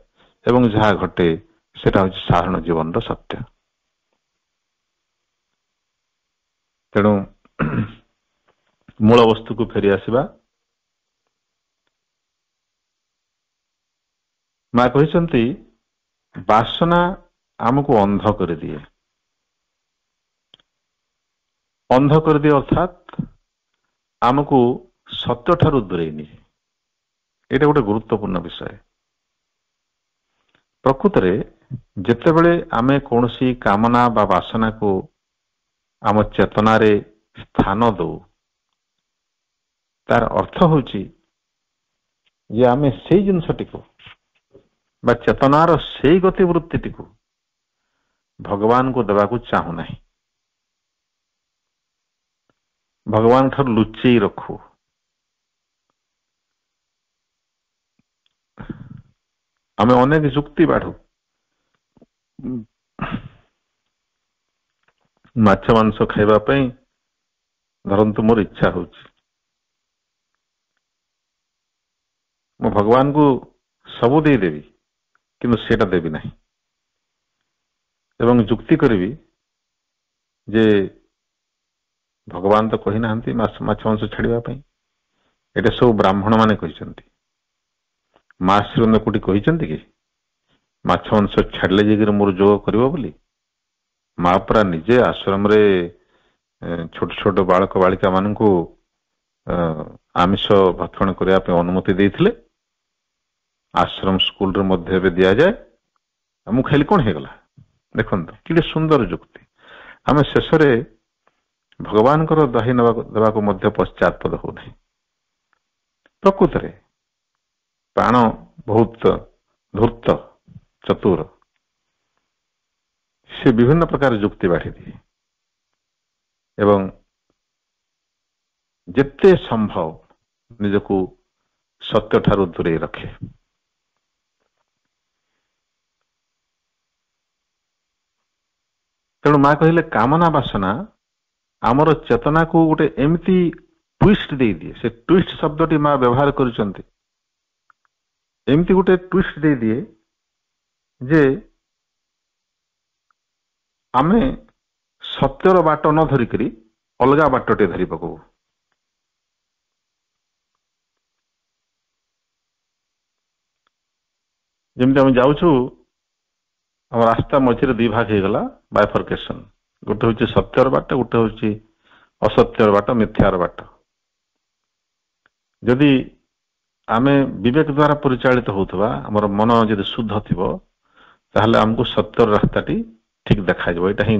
Speaker 2: ଏବଂ ଯାହା ଘଟେ ସେଟା ହଉଛି ସାଧାରଣ ଜୀବନର ସତ୍ୟ। ତେଣୁ ମୂଳ ବସ୍ତୁକୁ ଫେରି ଆସିବା। ମା କହିଛନ୍ତି ବାସନା ଆମକୁ ଅନ୍ଧ କରିଦିଏ। ଅନ୍ଧ କରିଦିଏ ଅର୍ଥାତ୍ ଆମକୁ ସତ୍ୟ ଠାରୁ ଦୂରେଇ ନିଏ। ଏଇଟା ଗୋଟେ ଗୁରୁତ୍ୱପୂର୍ଣ୍ଣ ବିଷୟ। ପ୍ରକୃତରେ ଯେତେବେଳେ ଆମେ କୌଣସି କାମନା ବା ବାସନାକୁ ଆମ ଚେତନାରେ ସ୍ଥାନ ଦଉ, ତାର ଅର୍ଥ ହଉଛି ଯେ ଆମେ ସେଇ ଜିନିଷଟିକୁ ବା ଚେତନାର ସେଇ ଗତିବୃତ୍ତିଟିକୁ ଭଗବାନଙ୍କୁ ଦେବାକୁ ଚାହୁଁନାହିଁ, ଭଗବାନ ଠାରୁ ଲୁଚେଇ ରଖୁ। ଆମେ ଅନେକ ଯୁକ୍ତି ବାଢୁ। ମାଛ ମାଂସ ଖାଇବା ପାଇଁ ଧରନ୍ତୁ ମୋର ଇଚ୍ଛା ହଉଛି, ମୁଁ ଭଗବାନଙ୍କୁ ସବୁ ଦେଇଦେବି କିନ୍ତୁ ସେଇଟା ଦେବି ନାହିଁ ଏବଂ ଯୁକ୍ତି କରିବି ଯେ ଭଗବାନ ତ କହିନାହାନ୍ତି ମାଛ ମାଂସ ଛାଡିବା ପାଇଁ, ଏଟା ସବୁ ବ୍ରାହ୍ମଣ ମାନେ କହିଛନ୍ତି। ମା ଶ୍ରୀଅରବିନ୍ଦ କୋଉଠି କହିଛନ୍ତି କି? ମାଛ ମାଂସ ଛାଡ଼ିଲେ ଯାଇକିରି ମୋର ଯୋଗ କରିବ ବୋଲି? ମା ପରା ନିଜେ ଆଶ୍ରମରେ ଛୋଟ ଛୋଟ ବାଳକ ବାଳିକା ମାନଙ୍କୁ ଆମିଷ ଭକ୍ଷଣ କରିବା ପାଇଁ ଅନୁମତି ଦେଇଥିଲେ। ଆଶ୍ରମ ସ୍କୁଲରେ ମଧ୍ୟ ଏବେ ଦିଆଯାଏ। ମୁଁ ଖାଇଲି କଣ ହେଇଗଲା? ଦେଖନ୍ତୁ କେତେ ସୁନ୍ଦର ଯୁକ୍ତି। ଆମେ ଶେଷରେ ଭଗବାନଙ୍କର ଦହି ଦେବାକୁ ମଧ୍ୟ ପଶ୍ଚାତପଦ ହଉନାହିଁ। ପ୍ରକୃତରେ ପ୍ରାଣ ବହୁତ ଧୂର୍ତ୍ତ ଚତୁର, ସେ ବିଭିନ୍ନ ପ୍ରକାର ଯୁକ୍ତି ବାଢ଼ିଦିଏ ଏବଂ ଯେତେ ସମ୍ଭବ ନିଜକୁ ସତ୍ୟ ଠାରୁ ଦୂରେଇ ରଖେ। ତେଣୁ ମା କହିଲେ କାମନା ବାସନା ଆମର ଚେତନାକୁ ଗୋଟେ ଏମିତି ଟ୍ୱିଷ୍ଟ ଦେଇଦିଏ। ସେ ଟ୍ୱିଷ୍ଟ ଶବ୍ଦଟି ମା ବ୍ୟବହାର କରିଛନ୍ତି। ଏମିତି ଗୋଟେ ଟ୍ୱିଷ୍ଟ ଦେଇଦିଏ ଯେ ଆମେ ସତ୍ୟର ବାଟ ନ ଧରିକରି ଅଲଗା ବାଟଟେ ଧରି ପକଉ। ଯେମିତି ଆମେ ଯାଉଛୁ, ଆମ ରାସ୍ତା ମଝିରେ ଦୁଇ ଭାଗ ହେଇଗଲା, ବାଇଫର୍କେସନ। ଗୋଟେ ହଉଛି ସତ୍ୟର ବାଟ, ଗୋଟେ ହଉଛି ଅସତ୍ୟର ବାଟ, ମିଥ୍ୟାର ବାଟ। ଯଦି ଆମେ ବିବେକ ଦ୍ୱାରା ପରିଚାଳିତ ହଉଥିବା, ଆମର ମନ ଯଦି ଶୁଦ୍ଧ ଥିବ, ତାହେଲେ ଆମକୁ ସତ୍ୟର ରାସ୍ତାଟି ଠିକ ଦେଖାଯିବ। ଏଇଟା ହିଁ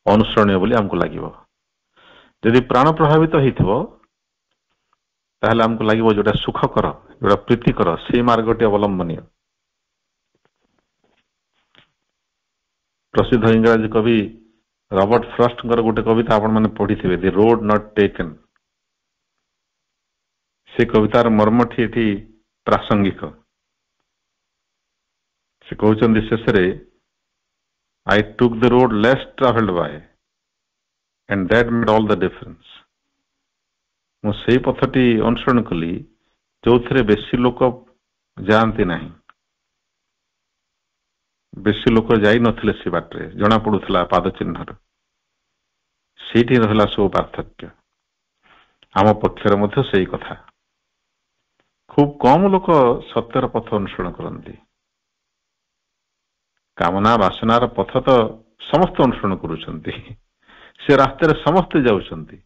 Speaker 2: ଅନୁସରଣୀୟ ବୋଲି ଆମକୁ ଲାଗିବ। ଯଦି ପ୍ରାଣ ପ୍ରଭାବିତ ହେଇଥିବ, ତାହେଲେ ଆମକୁ ଲାଗିବ ଯୋଉଟା ସୁଖକର, ଯୋଉଟା ପ୍ରୀତିକର, ସେଇ ମାର୍ଗଟି ଅବଲମ୍ବନୀୟ। ପ୍ରସିଦ୍ଧ ଇଂରାଜୀ କବି ରବର୍ଟ ଫ୍ରଷ୍ଟଙ୍କର ଗୋଟେ କବିତା ଆପଣ ମାନେ ପଢିଥିବେ, ଦି ରୋଡ ନଟ୍ ଟେକନ୍। ସେ କବିତାର ମର୍ମଟି ଏଠି ପ୍ରାସଙ୍ଗିକ। ସେ କହୁଛନ୍ତି ଶେଷରେ, I took the road less traveled by and that made all the difference. ମୁଁ ସେଇ ପଥଟି ଅନୁସରଣ କଲି ଯୋଉଥିରେ ବେଶୀ ଲୋକ ଯାଆନ୍ତି ନାହିଁ। ବେଶୀ ଲୋକ ଯାଇ ନଥିଲେ ସେ ବାଟରେ, ଜଣା ପଡୁଥିଲା ପାଦ ଚିହ୍ନର। ସେଇଠି ରହିଲା ସବୁ ପାର୍ଥକ୍ୟ। ଆମ ପକ୍ଷରେ ମଧ୍ୟ ସେଇ କଥା। ଖୁବ କମ ଲୋକ ସତ୍ୟର ପଥ ଅନୁସରଣ କରନ୍ତି। କାମନା ବାସନାର ପଥ ତ ସମସ୍ତେ ଅନୁସରଣ କରୁଛନ୍ତି। ସେ ରାସ୍ତାରେ ସମସ୍ତେ ଯାଉଛନ୍ତି।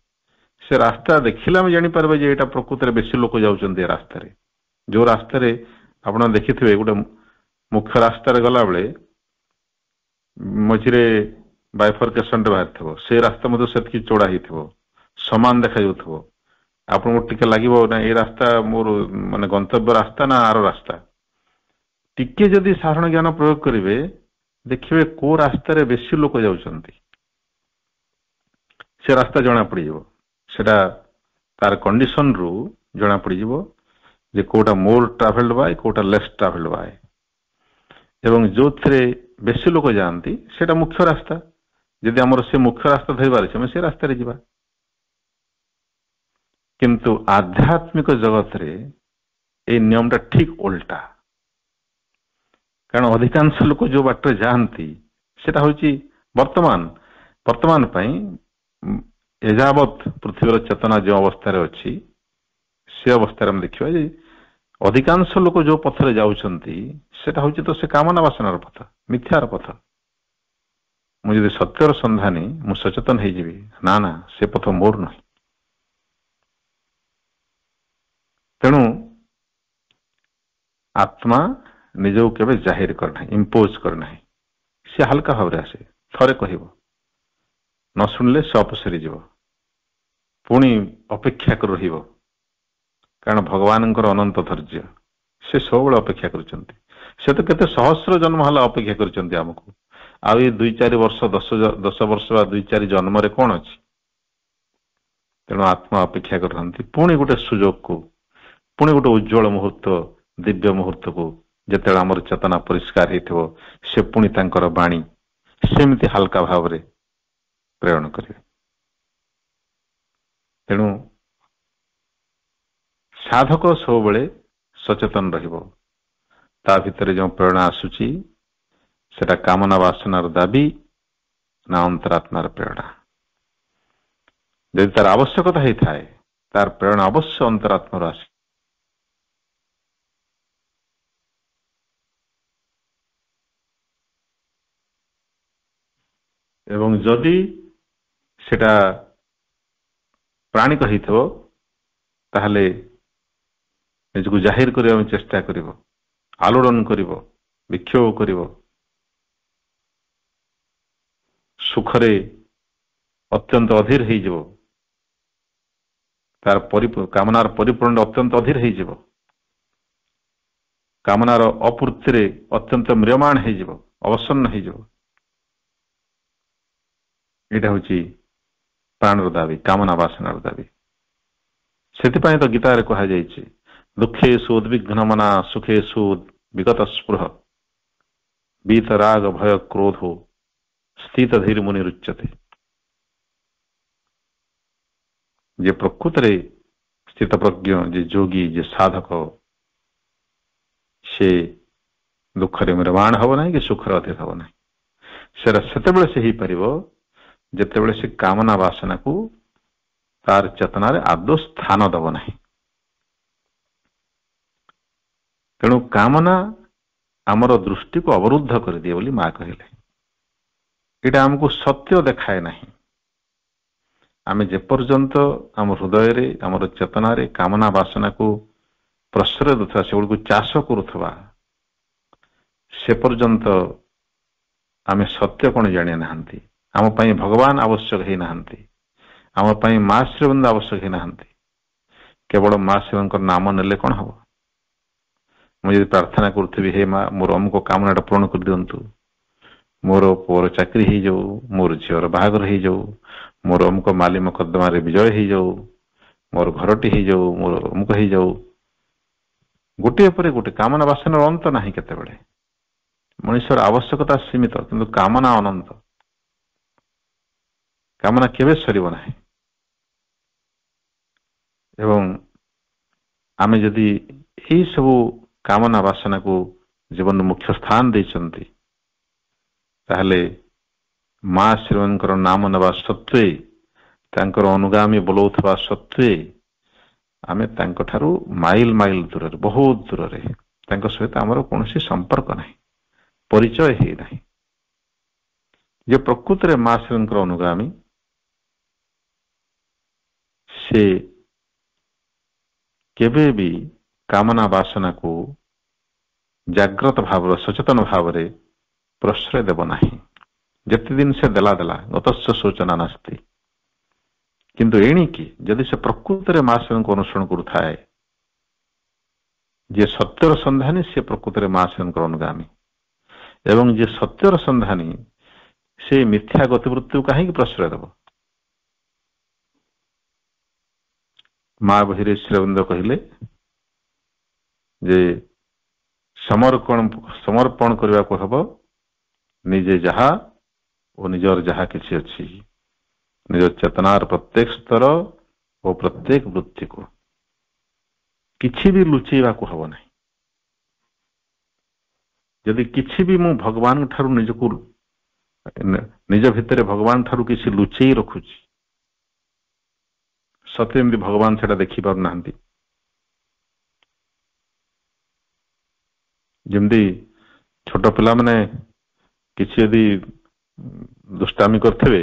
Speaker 2: ସେ ରାସ୍ତା ଦେଖିଲେ ଆମେ ଜାଣିପାରିବା ଯେ ଏଇଟା ପ୍ରକୃତରେ ବେଶୀ ଲୋକ ଯାଉଛନ୍ତି ଏ ରାସ୍ତାରେ। ଯୋଉ ରାସ୍ତାରେ ଆପଣ ଦେଖିଥିବେ ଗୋଟେ ମୁଖ୍ୟ ରାସ୍ତାରେ ଗଲାବେଳେ ମଝିରେ ବାଇଫର୍କେସନଟେ ବାହାରିଥିବ, ସେ ରାସ୍ତା ମଧ୍ୟ ସେତିକି ଚଉଡା ହେଇଥିବ, ସମାନ ଦେଖାଯାଉଥିବ। ଆପଣଙ୍କୁ ଟିକେ ଲାଗିବ ନା ଏଇ ରାସ୍ତା ମୋର ମାନେ ଗନ୍ତବ୍ୟ ରାସ୍ତା ନା ଆର ରାସ୍ତା। ଟିକେ ଯଦି ସାଧାରଣ ଜ୍ଞାନ ପ୍ରୟୋଗ କରିବେ, ଦେଖିବେ କୋଉ ରାସ୍ତାରେ ବେଶୀ ଲୋକ ଯାଉଛନ୍ତି, ସେ ରାସ୍ତା ଜଣା ପଡିଯିବ। ସେଟା ତାର କଣ୍ଡିସନରୁ ଜଣା ପଡିଯିବ ଯେ କୋଉଟା ମୋର ଟ୍ରାଭେଲ୍ଡ ବାଇ, କୋଉଟା ଲେସ୍ ଟ୍ରାଭେଲ୍ଡ ବାଇ। ଏବଂ ଯୋଉଥିରେ ବେଶୀ ଲୋକ ଯାଆନ୍ତି ସେଟା ମୁଖ୍ୟ ରାସ୍ତା। ଯଦି ଆମର ସେ ମୁଖ୍ୟ ରାସ୍ତା ଧରିବାର ଅଛି, ଆମେ ସେ ରାସ୍ତାରେ ଯିବା। କିନ୍ତୁ ଆଧ୍ୟାତ୍ମିକ ଜଗତରେ ଏଇ ନିୟମଟା ଠିକ ଓଲଟା। କାରଣ ଅଧିକାଂଶ ଲୋକ ଯୋଉ ବାଟରେ ଯାଆନ୍ତି ସେଟା ହଉଛି ବର୍ତ୍ତମାନ ପାଇଁ ଏଯାବତ୍ ପୃଥିବୀର ଚେତନା ଯେଉଁ ଅବସ୍ଥାରେ ଅଛି, ସେ ଅବସ୍ଥାରେ ଆମେ ଦେଖିବା ଯେ ଅଧିକାଂଶ ଲୋକ ଯୋଉ ପଥରେ ଯାଉଛନ୍ତି ସେଟା ହଉଛି ତ ସେ କାମନା ବାସନାର ପଥ, ମିଥ୍ୟାର ପଥ। ମୁଁ ଯଦି ସତ୍ୟର ସନ୍ଧାନୀ, ମୁଁ ସଚେତନ ହେଇଯିବି, ନା ନା ସେ ପଥ ମୋର ନୁହେଁ। ତେଣୁ ଆତ୍ମା ନିଜକୁ କେବେ ଜାହିର କରେ ନାହିଁ, ଇମ୍ପୋଜ କରେ ନାହିଁ। ସେ ହାଲକା ଭାବରେ ଆସେ, ଥରେ କହିବ, ନ ଶୁଣିଲେ ସେ ଅପସରି ଯିବ, ପୁଣି ଅପେକ୍ଷା କରି ରହିବ। କାରଣ ଭଗବାନଙ୍କର ଅନନ୍ତ ଧୈର୍ଯ୍ୟ, ସେ ସବୁବେଳେ ଅପେକ୍ଷା କରିଛନ୍ତି। ସେ ତ କେତେ ସହସ୍ର ଜନ୍ମ ହେଲା ଅପେକ୍ଷା କରିଛନ୍ତି ଆମକୁ। ଆଉ ଏଇ 2-4 ବର୍ଷ, 10 ବର୍ଷ ବା 2-4 ଜନ୍ମରେ କଣ ଅଛି? ତେଣୁ ଆତ୍ମା ଅପେକ୍ଷା କରିଥାନ୍ତି ପୁଣି ଗୋଟେ ସୁଯୋଗକୁ, ପୁଣି ଗୋଟେ ଉଜ୍ଜଳ ମୁହୂର୍ତ୍ତ, ଦିବ୍ୟ ମୁହୂର୍ତ୍ତକୁ, ଯେତେବେଳେ ଆମର ଚେତନା ପରିଷ୍କାର ହେଇଥିବ, ସେ ପୁଣି ତାଙ୍କର ବାଣୀ ସେମିତି ହାଲକା ଭାବରେ ପ୍ରେରଣ କରିବେ। ତେଣୁ ସାଧକ ସବୁବେଳେ ସଚେତନ ରହିବ। ତା ଭିତରେ ଯେଉଁ ପ୍ରେରଣା ଆସୁଛି ସେଟା କାମନା ବାସନାର ଦାବି ନା ଅନ୍ତରାତ୍ମାର ପ୍ରେରଣା। ଯଦି ତାର ଆବଶ୍ୟକତା ହେଇଥାଏ, ତାର ପ୍ରେରଣା ଅବଶ୍ୟ ଅନ୍ତରାତ୍ମାରୁ ଆସେ। ଏବଂ ଯଦି ସେଟା ପ୍ରାଣିକ ହେଇଥିବ ତାହେଲେ ନିଜକୁ ଜାହିର କରିବା ପାଇଁ ଚେଷ୍ଟା କରିବ, ଆଲୋଡ଼ନ କରିବ, ବିକ୍ଷୋଭ କରିବ, ସୁଖରେ ଅତ୍ୟନ୍ତ ଅଧୀର ହେଇଯିବ, ତାର କାମନାର ପରିପୂରଣ ଅତ୍ୟନ୍ତ ଅଧୀର ହେଇଯିବ, କାମନାର ଅପୂର୍ତ୍ତିରେ ଅତ୍ୟନ୍ତ ମ୍ରିୟମାଣ ହେଇଯିବ, ଅବସନ୍ନ ହେଇଯିବ। ଏଇଟା ହଉଛି ପ୍ରାଣର ଦାବି, କାମନା ବାସନାର ଦାବି। ସେଥିପାଇଁ ତ ଗୀତାରେ କୁହାଯାଇଛି, ଦୁଃଖେଷୁ ଉଦ୍ବିଗ୍ନ ମନା ସୁଖେଷୁ ବିଗତ ସ୍ପୃହ ବୀତରାଗ ଭୟ କ୍ରୋଧୋ ସ୍ଥିତ ଧୀର ମୁନିରୁଚ୍ୟତେ। ଯେ ପ୍ରକୃତରେ ସ୍ଥିତପ୍ରଜ୍ଞ, ଯେ ଯୋଗୀ, ଯେ ସାଧକ, ସେ ଦୁଃଖରେ ମ୍ରିୟମାଣ ହବ ନାହିଁ କି ସୁଖରେ ଅଧୀର ହବ ନାହିଁ। ସେଟା ସେତେବେଳେ ସେ ହେଇପାରିବ ଯେତେବେଳେ ସେ କାମନା ବାସନାକୁ ତାର ଚେତନାରେ ଆଦୌ ସ୍ଥାନ ଦେବ ନାହିଁ। ତେଣୁ କାମନା ଆମର ଦୃଷ୍ଟିକୁ ଅବରୁଦ୍ଧ କରିଦିଏ ବୋଲି ମା କହିଲେ। ଏଇଟା ଆମକୁ ସତ୍ୟ ଦେଖାଏ ନାହିଁ। ଆମେ ଯେପର୍ଯ୍ୟନ୍ତ ଆମ ହୃଦୟରେ, ଆମର ଚେତନାରେ କାମନା ବାସନାକୁ ପ୍ରଶ୍ରୟ ଦେଉଥିବା, ସେଗୁଡ଼ିକୁ ଚାଷ କରୁଥିବା, ସେ ପର୍ଯ୍ୟନ୍ତ ଆମେ ସତ୍ୟ କଣ ଜାଣି ନାହାନ୍ତି। ଆମ ପାଇଁ ଭଗବାନ ଆବଶ୍ୟକ ହେଇନାହାନ୍ତି, ଆମ ପାଇଁ ମା ଶ୍ରୀବୃନ୍ଦ ଆବଶ୍ୟକ ହେଇନାହାନ୍ତି। କେବଳ ମା ଶିବଙ୍କର ନାମ ନେଲେ କଣ ହବ? ମୁଁ ଯଦି ପ୍ରାର୍ଥନା କରୁଥିବି, ହେ ମା ମୋର ଅମୁକ କାମନାଟା ପୂରଣ କରିଦିଅନ୍ତୁ, ମୋର ପୁଅର ଚାକିରି ହେଇଯାଉ, ମୋର ଝିଅର ବାହାଘର ହେଇଯାଉ, ମୋର ଅମୁକ ମାଲି ମକଦ୍ଦମାରେ ବିଜୟ ହେଇଯାଉ, ମୋର ଘରଟି ହେଇଯାଉ, ମୋର ଅମୁକ ହେଇଯାଉ, ଗୋଟିଏ ପରେ ଗୋଟେ କାମନା ବାସନାର ଅନ୍ତ ନାହିଁ। କେତେବେଳେ ମଣିଷର ଆବଶ୍ୟକତା ସୀମିତ, କିନ୍ତୁ କାମନା ଅନନ୍ତ। କାମନା କେବେ ସରିବ ନାହିଁ। ଏବଂ ଆମେ ଯଦି ଏଇ ସବୁ କାମନା ବାସନାକୁ ଜୀବନର ମୁଖ୍ୟ ସ୍ଥାନ ଦେଇଛନ୍ତି, ତାହେଲେ ମା ଶ୍ରୀମାନଙ୍କର ନାମ ନେବା ସତ୍ତ୍ୱେ, ତାଙ୍କର ଅନୁଗାମୀ ବୋଲଉଥିବା ସତ୍ତ୍ୱେ ଆମେ ତାଙ୍କଠାରୁ ମାଇଲ ମାଇଲ ଦୂରରେ, ବହୁତ ଦୂରରେ, ତାଙ୍କ ସହିତ ଆମର କୌଣସି ସମ୍ପର୍କ ନାହିଁ, ପରିଚୟ ହେଇନାହିଁ। ଯେ ପ୍ରକୃତରେ ମା ଶ୍ରୀଙ୍କର ଅନୁଗାମୀ, ସେ କେବେ ବି କାମନା ବାସନାକୁ ଜାଗ୍ରତ ଭାବରେ, ସଚେତନ ଭାବରେ ପ୍ରଶ୍ରୟ ଦେବ ନାହିଁ। ଯେତେଦିନ ସେ ଦେଲା ଗତସ୍ୟ ସୂଚନା ନାସ୍ତି। କିନ୍ତୁ ଏଣିକି ଯଦି ସେ ପ୍ରକୃତରେ ମା ଶିବଙ୍କୁ ଅନୁସରଣ କରୁଥାଏ, ଯିଏ ସତ୍ୟର ସନ୍ଧାନୀ, ସେ ପ୍ରକୃତରେ ମା ଶିବଙ୍କର ଅନୁଗାମୀ। ଏବଂ ଯିଏ ସତ୍ୟର ସନ୍ଧାନୀ, ସେ ମିଥ୍ୟା ଗତିବୃତ୍ତିକୁ କାହିଁକି ପ୍ରଶ୍ରୟ ଦେବ? ମା ବହିରେ ଶ୍ରୀଅରବିନ୍ଦ କହିଲେ ଯେ ସମର୍ପଣ କରିବାକୁ ହେବ ନିଜେ ଯାହା ଓ ନିଜର ଯାହା କିଛି ଅଛି, ନିଜ ଚେତନାର ପ୍ରତ୍ୟେକ ସ୍ତର ଓ ପ୍ରତ୍ୟେକ ବୃତ୍ତିକୁ କିଛି ବି ଲୁଚେଇବାକୁ ହେବ ନାହିଁ। ଯଦି କିଛି ବି ମୁଁ ଭଗବାନଙ୍କ ଠାରୁ ନିଜକୁ, ନିଜ ଭିତରେ ଭଗବାନ ଠାରୁ କିଛି ଲୁଚେଇ ରଖୁଛି, ସତେ ଏମିତି ଭଗବାନ ସେଟା ଦେଖିପାରୁନାହାନ୍ତି। ଯେମିତି ଛୋଟ ପିଲାମାନେ କିଛି ଯଦି ଦୁଷ୍ଟାମି କରିଥିବେ,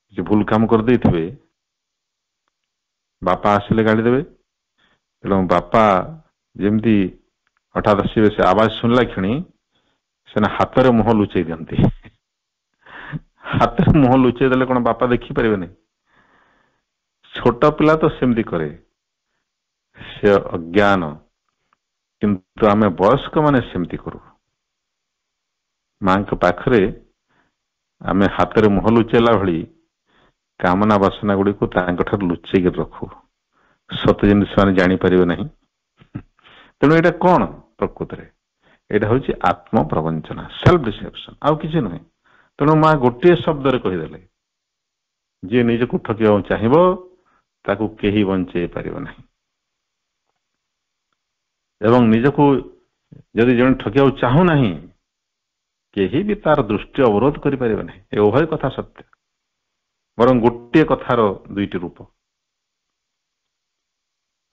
Speaker 2: କିଛି ଭୁଲ କାମ କରିଦେଇଥିବେ, ବାପା ଆସିଲେ ଗାଳି ଦେବେ, ଏବଂ ବାପା ଯେମିତି ହଠାତ୍ ଆସିବେ, ସେ ଆବାଜ ଶୁଣିଲା କ୍ଷଣି ସେନା ହାତରେ ମୁହଁ ଲୁଚେଇ ଦିଅନ୍ତି। ହାତରେ ମୁହଁ ଲୁଚେଇ ଦେଲେ କଣ ବାପା ଦେଖିପାରିବେନି? ଛୋଟ ପିଲା ତ ସେମିତି କରେ, ସେ ଅଜ୍ଞାନ। କିନ୍ତୁ ଆମେ ବୟସ୍କ ମାନେ ସେମିତି କରୁ। ମାଙ୍କ ପାଖରେ ଆମେ ହାତରେ ମୁହଁ ଲୁଚେଇଲା ଭଳି କାମନା ବାସନା ଗୁଡ଼ିକୁ ତାଙ୍କଠାରୁ ଲୁଚେଇକି ରଖୁ, ସତେ ଯେମିତି ସେମାନେ ଜାଣିପାରିବେ ନାହିଁ। ତେଣୁ ଏଇଟା କଣ ପ୍ରକୃତରେ? ଏଇଟା ହଉଛି ଆତ୍ମ ପ୍ରବଞ୍ଚନା, ସେଲ୍ଫ ଡିସେପସନ, ଆଉ କିଛି ନୁହେଁ। ତେଣୁ ମା ଗୋଟିଏ ଶବ୍ଦରେ କହିଦେଲେ, ଯିଏ ନିଜକୁ ଠକିବାକୁ ଚାହିଁବ ତାକୁ କେହି ବଞ୍ଚେଇ ପାରିବ ନାହିଁ। ଏବଂ ନିଜକୁ ଯଦି ଜଣେ ଠକିବାକୁ ଚାହୁଁନାହିଁ, କେହି ବି ତାର ଦୃଷ୍ଟି ଅବରୋଧ କରିପାରିବେ ନାହିଁ। ଏ ଉଭୟ କଥା ସତ୍ୟ, ବରଂ ଗୋଟିଏ କଥାର ଦୁଇଟି ରୂପ।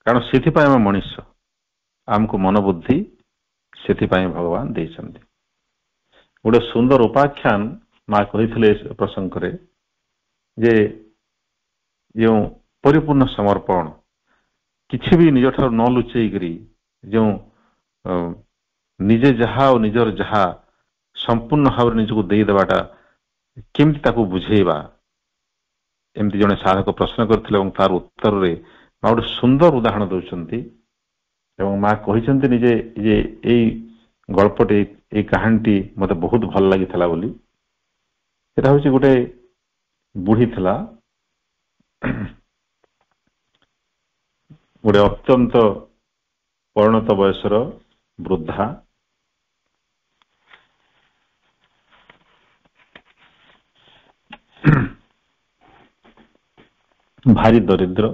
Speaker 2: କାରଣ ସେଥିପାଇଁ ଆମେ ମଣିଷ, ଆମକୁ ମନୋବୁଦ୍ଧି ସେଥିପାଇଁ ଭଗବାନ ଦେଇଛନ୍ତି। ଗୋଟେ ସୁନ୍ଦର ଉପାଖ୍ୟାନ ମା କହିଥିଲେ ଏ ପ୍ରସଙ୍ଗରେ ଯେ ଯେଉଁ ପରିପୂର୍ଣ୍ଣ ସମର୍ପଣ, କିଛି ବି ନିଜଠାରୁ ନ ଲୁଚେଇକରି ଯେଉଁ ନିଜେ ଯାହା ଆଉ ନିଜର ଯାହା ସମ୍ପୂର୍ଣ୍ଣ ଭାବରେ ନିଜକୁ ଦେଇଦେବାଟା କେମିତି ତାକୁ ବୁଝେଇବା, ଏମିତି ଜଣେ ସାଧକ ପ୍ରଶ୍ନ କରିଥିଲେ ଏବଂ ତାର ଉତ୍ତରରେ ମା ଗୋଟେ ସୁନ୍ଦର ଉଦାହରଣ ଦେଉଛନ୍ତି ଏବଂ ମା କହିଛନ୍ତି ନିଜେ ଯେ ଏଇ ଗଳ୍ପଟି, ଏଇ କାହାଣୀଟି ମତେ ବହୁତ ଭଲ ଲାଗିଥିଲା ବୋଲି। ସେଟା ହଉଛି ଗୋଟେ ବୁଢୀ ଥିଲା, ଗୋଟେ ଅତ୍ୟନ୍ତ ପରିଣତ ବୟସର ବୃଦ୍ଧା। ଭାରି ଦରିଦ୍ର,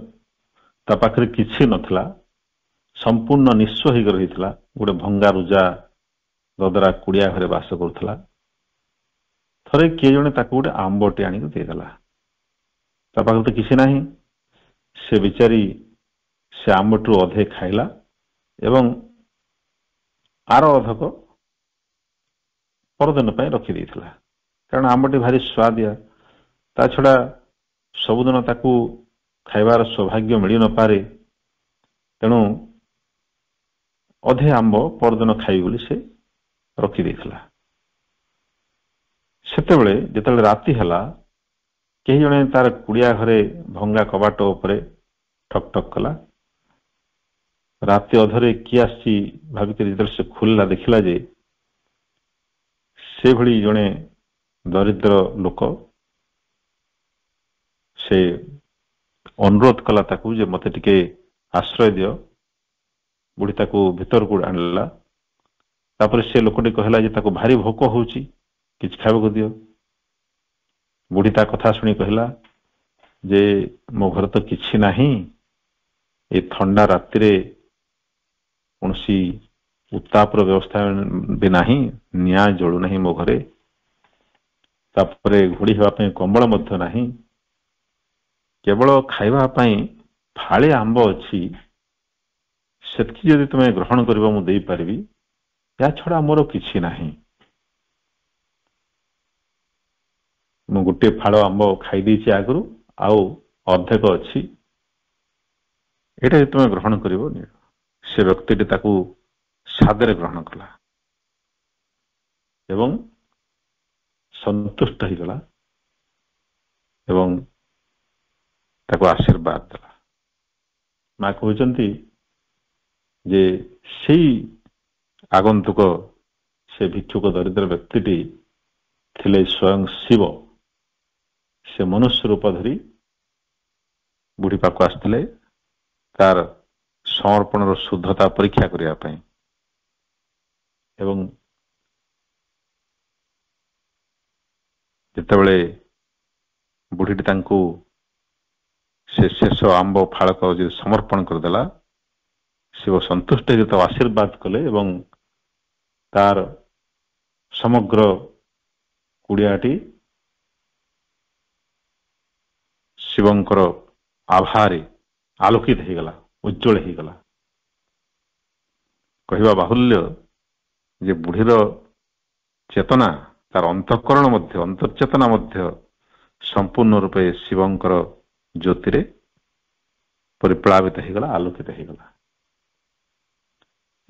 Speaker 2: ତା ପାଖରେ କିଛି ନଥିଲା, ସମ୍ପୂର୍ଣ୍ଣ ନିଃସ୍ୱ ହେଇକି ରହିଥିଲା, ଗୋଟେ ଭଙ୍ଗା ରୁଜା ଦଦରା କୁଡିଆ ଘରେ ବାସ କରୁଥିଲା। ଥରେ କିଏ ଜଣେ ତାକୁ ଗୋଟେ ଆମ୍ବଟି ଆଣିକି ଦେଇଦେଲା। ତା ପାଖରେ ତ କିଛି ନାହିଁ, ସେ ବିଚାରୀ ସେ ଆମ୍ବଟିରୁ ଅଧେ ଖାଇଲା ଏବଂ ଆର ଅଧକ ପରଦିନ ପାଇଁ ରଖିଦେଇଥିଲା, କାରଣ ଆମ୍ବଟି ଭାରି ସୁଆଦିଆ। ତା ଛଡା ସବୁଦିନ ତାକୁ ଖାଇବାର ସୌଭାଗ୍ୟ ମିଳି ନପାରେ, ତେଣୁ ଅଧେ ଆମ୍ବ ପରଦିନ ଖାଇ ବୋଲି ସେ ରଖିଦେଇଥିଲା। ସେତେବେଳେ ଯେତେବେଳେ ରାତି ହେଲା, କେହି ଜଣେ ତାର କୁଡିଆ ଘରେ ଭଙ୍ଗା କବାଟ ଉପରେ ଠକ୍ ଠକ୍ କଲା। ରାତି ଅଧରେ କିଏ ଆସିଛି ଭାବିକରି ଯେତେବେଳେ ସେ ଖୋଲିଲା, ଦେଖିଲା ଯେ ସେଭଳି ଜଣେ ଦରିଦ୍ର ଲୋକ। ସେ ଅନୁରୋଧ କଲା ତାକୁ ଯେ ମତେ ଟିକେ ଆଶ୍ରୟ ଦିଅ। ବୁଢୀ ତାକୁ ଭିତରକୁ ଆଣିଲା। ତାପରେ ସେ ଲୋକଟି କହିଲା ଯେ ତାକୁ ଭାରି ଭୋକ ହଉଛି, କିଛି ଖାଇବାକୁ ଦିଅ। ବୁଢୀ ତା କଥା ଶୁଣି କହିଲା ଯେ ମୋ ଘରେ ତ କିଛି ନାହିଁ, ଏ ଥଣ୍ଡା ରାତିରେ କୌଣସି ଉତ୍ତାପର ବ୍ୟବସ୍ଥା ବି ନାହିଁ, ନିଆଁ ଜଳୁନାହିଁ ମୋ ଘରେ, ତାପରେ ଘୋଡି ହେବା ପାଇଁ କମ୍ବଳ ମଧ୍ୟ ନାହିଁ, କେବଳ ଖାଇବା ପାଇଁ ଫାଳେ ଆମ୍ବ ଅଛି, ସେତିକି ଯଦି ତୁମେ ଗ୍ରହଣ କରିବ ମୁଁ ଦେଇପାରିବି, ଏହା ଛଡା ମୋର କିଛି ନାହିଁ। ମୁଁ ଗୋଟିଏ ଫାଳ ଆମ୍ବ ଖାଇ ଦେଇଛି ଆଗରୁ, ଆଉ ଅର୍ଧେକ ଅଛି, ଏଇଟା ଯଦି ତୁମେ ଗ୍ରହଣ କରିବ ନିଅ। ସେ ବ୍ୟକ୍ତିଟି ତାକୁ ସାଦରେ ଗ୍ରହଣ କଲା ଏବଂ ସନ୍ତୁଷ୍ଟ ହେଇଗଲା ଏବଂ ତାକୁ ଆଶୀର୍ବାଦ ଦେଲା। ମା କହୁଛନ୍ତି ଯେ ସେଇ ଆଗନ୍ତୁକ, ସେ ଭିକ୍ଷୁକ ଦରିଦ୍ର ବ୍ୟକ୍ତିଟି ଥିଲେ ସ୍ୱୟଂ ଶିବ। ସେ ମନୁଷ୍ୟ ରୂପ ଧରି ବୁଢୀ ପାଖକୁ ଆସିଥିଲେ ତାର ସମର୍ପଣର ଶୁଦ୍ଧତା ପରୀକ୍ଷା କରିବା ପାଇଁ ଏବଂ ଯେତେବେଳେ ବୁଢୀଟି ତାଙ୍କୁ ସେ ଶେଷ ଆମ୍ବ ଫାଳକ ଯଦି ସମର୍ପଣ କରିଦେଲା, ଶିବ ସନ୍ତୁଷ୍ଟ ହେଇ ତାକୁ ଆଶୀର୍ବାଦ କଲେ ଏବଂ ତାର ସମଗ୍ର କୁଡିଆଟି ଶିବଙ୍କର ଆଭାରେ ଆଲୋକିତ ହେଇଗଲା, ଉଜ୍ଜଳ ହେଇଗଲା। କହିବା ବାହୁଲ୍ୟ ଯେ ବୁଢୀର ଚେତନା, ତାର ଅନ୍ତଃକରଣ ମଧ୍ୟ, ଅନ୍ତର୍ଚେତନା ମଧ୍ୟ ସମ୍ପୂର୍ଣ୍ଣ ରୂପେ ଶିବଙ୍କର ଜ୍ୟୋତିରେ ପରିପ୍ଳାବିତ ହେଇଗଲା, ଆଲୋକିତ ହେଇଗଲା।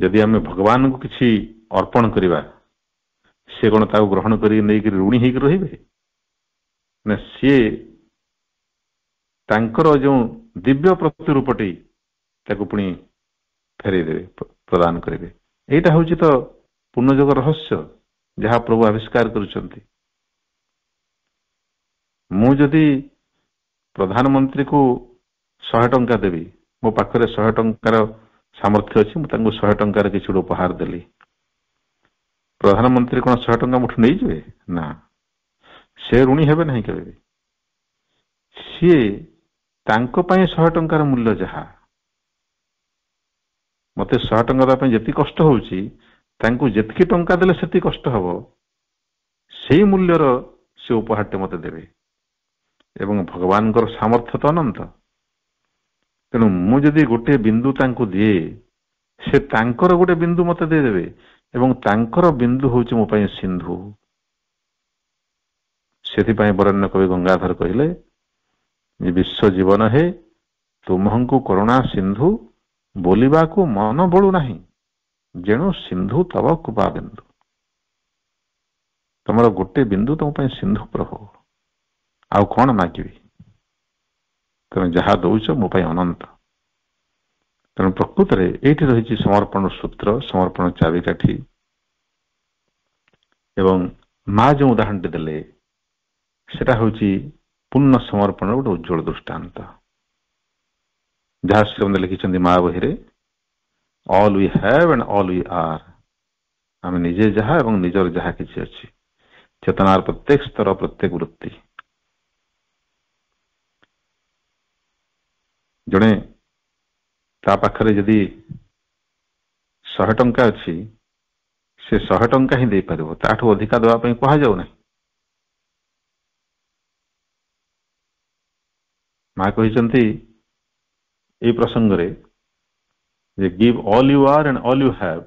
Speaker 2: ଯଦି ଆମେ ଭଗବାନଙ୍କୁ କିଛି ଅର୍ପଣ କରିବା, ସେ କଣ ତାକୁ ଗ୍ରହଣ କରି ନେଇକି ଋଣୀ ହେଇକି ରହିବେ? ନା ସିଏ ତାଙ୍କର ଯେଉଁ ଦିବ୍ୟ ପ୍ରତିରୂପଟି ତାକୁ ପୁଣି ଫେରେଇ ଦେବେ, ପ୍ରଦାନ କରିବେ। ଏଇଟା ହଉଛି ତ ପୂର୍ଣ୍ଣଯୋଗ ରହସ୍ୟ, ଯାହା ପ୍ରଭୁ ଆବିଷ୍କାର କରୁଛନ୍ତି। ମୁଁ ଯଦି ପ୍ରଧାନମନ୍ତ୍ରୀକୁ 100 ଟଙ୍କା ଦେବି, ମୋ ପାଖରେ 100 ଟଙ୍କାର ସାମର୍ଥ୍ୟ ଅଛି, ମୁଁ ତାଙ୍କୁ 100 ଟଙ୍କାର କିଛି ଗୋଟେ ଉପହାର ଦେଲି, ପ୍ରଧାନମନ୍ତ୍ରୀ କଣ 100 ଟଙ୍କା ମୁଠୁ ନେଇଯିବେ? ନା, ସେ ଋଣୀ ହେବେ ନାହିଁ କେବେ ବି। ସିଏ ତାଙ୍କ ପାଇଁ 100 ଟଙ୍କାର ମୂଲ୍ୟ ଯାହା, ମତେ 100 ଟଙ୍କା ଦେବା ପାଇଁ ଯେତିକି କଷ୍ଟ ହଉଛି, ତାଙ୍କୁ ଯେତିକି ଟଙ୍କା ଦେଲେ ସେତିକି କଷ୍ଟ ହବ, ସେଇ ମୂଲ୍ୟର ସେ ଉପହାରଟେ ମତେ ଦେବେ। ଏବଂ ଭଗବାନଙ୍କର ସାମର୍ଥ୍ୟ ତ ଅନନ୍ତ। ତେଣୁ ମୁଁ ଯଦି ଗୋଟେ ବିନ୍ଦୁ ତାଙ୍କୁ ଦିଏ, ସେ ତାଙ୍କର ଗୋଟେ ବିନ୍ଦୁ ମତେ ଦେଇଦେବେ ଏବଂ ତାଙ୍କର ବିନ୍ଦୁ ହଉଛି ମୋ ପାଇଁ ସିନ୍ଧୁ। ସେଥିପାଇଁ ବରେଣ୍ୟ କବି ଗଙ୍ଗାଧର କହିଲେ ଯେ ବିଶ୍ୱ ଜୀବନ ହେ ତୁମହଙ୍କୁ କରୁଣା ସିନ୍ଧୁ ବୋଲିବାକୁ ମନ ବଳୁ ନାହିଁ ଯେଣୁ ସିନ୍ଧୁ ତବ କୃପା ବିନ୍ଦୁ। ତମର ଗୋଟେ ବିନ୍ଦୁ ତମ ପାଇଁ ସିନ୍ଧୁ ପ୍ରଭୁ, ଆଉ କଣ ମାଗିବି? ତମେ ଯାହା ଦଉଛ ମୋ ପାଇଁ ଅନନ୍ତ। ତେଣୁ ପ୍ରକୃତରେ ଏଇଠି ରହିଛି ସମର୍ପଣ ସୂତ୍ର, ସମର୍ପଣ ଚାବିକାଠି। ଏବଂ ମା ଯେଉଁ ଉଦାହରଣଟି ଦେଲେ ସେଟା ହଉଛି ପୂର୍ଣ୍ଣ ସମର୍ପଣର ଗୋଟେ ଉଜ୍ଜ୍ୱଳ ଦୃଷ୍ଟାନ୍ତ, ଯାହା ଶ୍ରୀମନ୍ଦ ଲେଖିଛନ୍ତି ମା ବହିରେ, all we have and all we are. ଆମେ ନିଜେ ଯାହା ଏବଂ ନିଜର ଯାହା କିଛି ଅଛି, ଚେତନାର ପ୍ରତ୍ୟେକ ସ୍ତର, ପ୍ରତ୍ୟେକ ବୃତ୍ତି। ଜଣେ ତା ପାଖରେ ଯଦି 100 ଟଙ୍କା ଅଛି, ସେ 100 ଟଙ୍କା ହିଁ ଦେଇପାରିବ, ତାଠୁ ଅଧିକା ଦେବା ପାଇଁ କୁହାଯାଉ ନାହିଁ। ମା କହିଛନ୍ତି এই ପ୍ରସଙ୍ଗରେ ଯେ give all you are and all you have,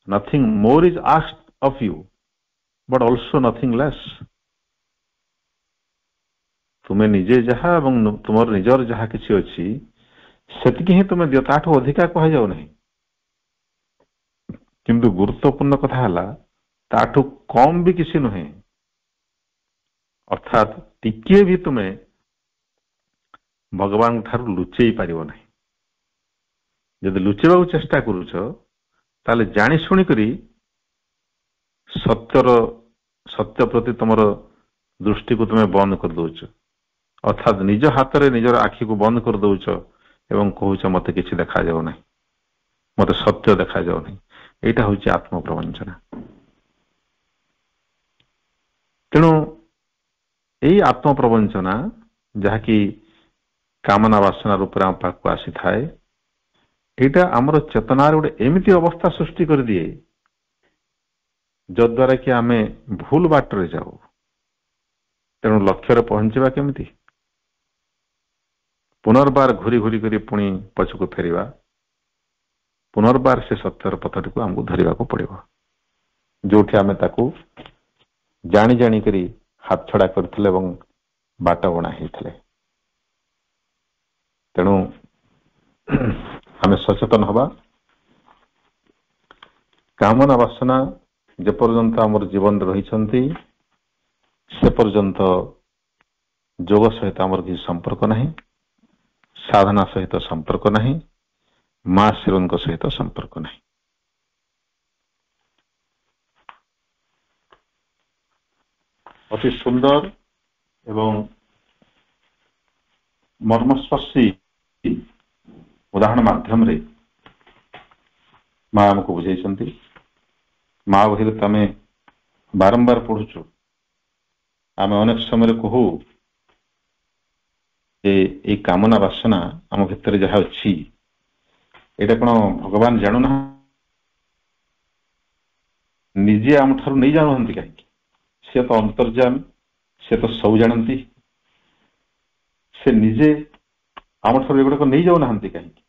Speaker 2: nothing more is asked of you but also nothing less। ତୁମେ ନିଜେ ଯାହା ଏବଂ ତୁମର ନିଜର ଯାହା କିଛି ଅଛି ସେତିକି ହିଁ ତୁମେ ଦିଅ, ତାଠୁ ଅଧିକା କୁହାଯାଉ ନାହିଁ। କିନ୍ତୁ ଗୁରୁତ୍ୱପୂର୍ଣ୍ଣ କଥା ହେଲା ତାଠୁ କମ ବି କିଛି ନୁହେଁ, ଅର୍ଥାତ ଟିକିଏ ବି ତୁମେ ଭଗବାନଙ୍କ ଠାରୁ ଲୁଚେଇ ପାରିବ ନାହିଁ। ଯଦି ଲୁଚେଇବାକୁ ଚେଷ୍ଟା କରୁଛ ତାହେଲେ ଜାଣି ଶୁଣିକରି ସତ୍ୟ ପ୍ରତି ତମର ଦୃଷ୍ଟିକୁ ତୁମେ ବନ୍ଦ କରିଦଉଛ, ଅର୍ଥାତ ନିଜ ହାତରେ ନିଜର ଆଖିକୁ ବନ୍ଦ କରିଦଉଛ ଏବଂ କହୁଛ ମତେ କିଛି ଦେଖାଯାଉ ନାହିଁ, ମତେ ସତ୍ୟ ଦେଖାଯାଉ ନାହିଁ। ଏଇଟା ହଉଛି ଆତ୍ମପ୍ରବଞ୍ଚନା। ତେଣୁ ଏଇ ଆତ୍ମପ୍ରବଞ୍ଚନା ଯାହାକି କାମନା ବାସନା ରୂପରେ ଆମ ପାଖକୁ ଆସିଥାଏ, ଏଇଟା ଆମର ଚେତନାର ଗୋଟେ ଏମିତି ଅବସ୍ଥା ସୃଷ୍ଟି କରିଦିଏ ଯଦ୍ୱାରା କି ଆମେ ଭୁଲ ବାଟରେ ଯାଉ। ତେଣୁ ଲକ୍ଷ୍ୟରେ ପହଞ୍ଚିବା କେମିତି? ପୁନର୍ବାର ଘୁରି ଘୁରି କରି ପୁଣି ପଛକୁ ଫେରିବା, ପୁନର୍ବାର ସେ ସତ୍ୟର ପଥଟିକୁ ଆମକୁ ଧରିବାକୁ ପଡିବ, ଯୋଉଠି ଆମେ ତାକୁ ଜାଣି ଜାଣିକରି ହାତଛଡା କରିଥିଲେ ଏବଂ ବାଟ ବଣା ହେଇଥିଲେ। ତେଣୁ ଆମେ ସଚେତନ ହବା। କାମନା ବାସନା ଯେପର୍ଯ୍ୟନ୍ତ ଆମର ଜୀବନରେ ରହିଛନ୍ତି ସେ ପର୍ଯ୍ୟନ୍ତ ଯୋଗ ସହିତ ଆମର କିଛି ସମ୍ପର୍କ ନାହିଁ, ସାଧନା ସହିତ ସମ୍ପର୍କ ନାହିଁ, ମା ଶିରଙ୍କ ସହିତ ସମ୍ପର୍କ ନାହିଁ। ଅତି ସୁନ୍ଦର ଏବଂ ମର୍ମସ୍ପର୍ଶୀ ଉଦାହରଣ ମାଧ୍ୟମରେ ମା ଆମକୁ ବୁଝେଇଛନ୍ତି। ମା ବହିରେ ତ ଆମେ ବାରମ୍ବାର ପଢୁଛୁ, ଆମେ ଅନେକ ସମୟରେ କହୁ ଯେ ଏଇ କାମନା ବାସନା ଆମ ଭିତରେ ଯାହା ଅଛି ଏଇଟା କଣ ଭଗବାନ ଜାଣୁନାହାନ୍ତି? ନିଜେ ଆମ ଠାରୁ ନେଇ ଜାଣୁନାହାନ୍ତି କାହିଁକି? ସେ ତ ଅନ୍ତର୍ଯାମୀ, ସେ ତ ସବୁ ଜାଣନ୍ତି, ସେ ନିଜେ ଆମ ଠାରୁ ଏଗୁଡାକ ନେଇ ଯାଉନାହାନ୍ତି କାହିଁକି?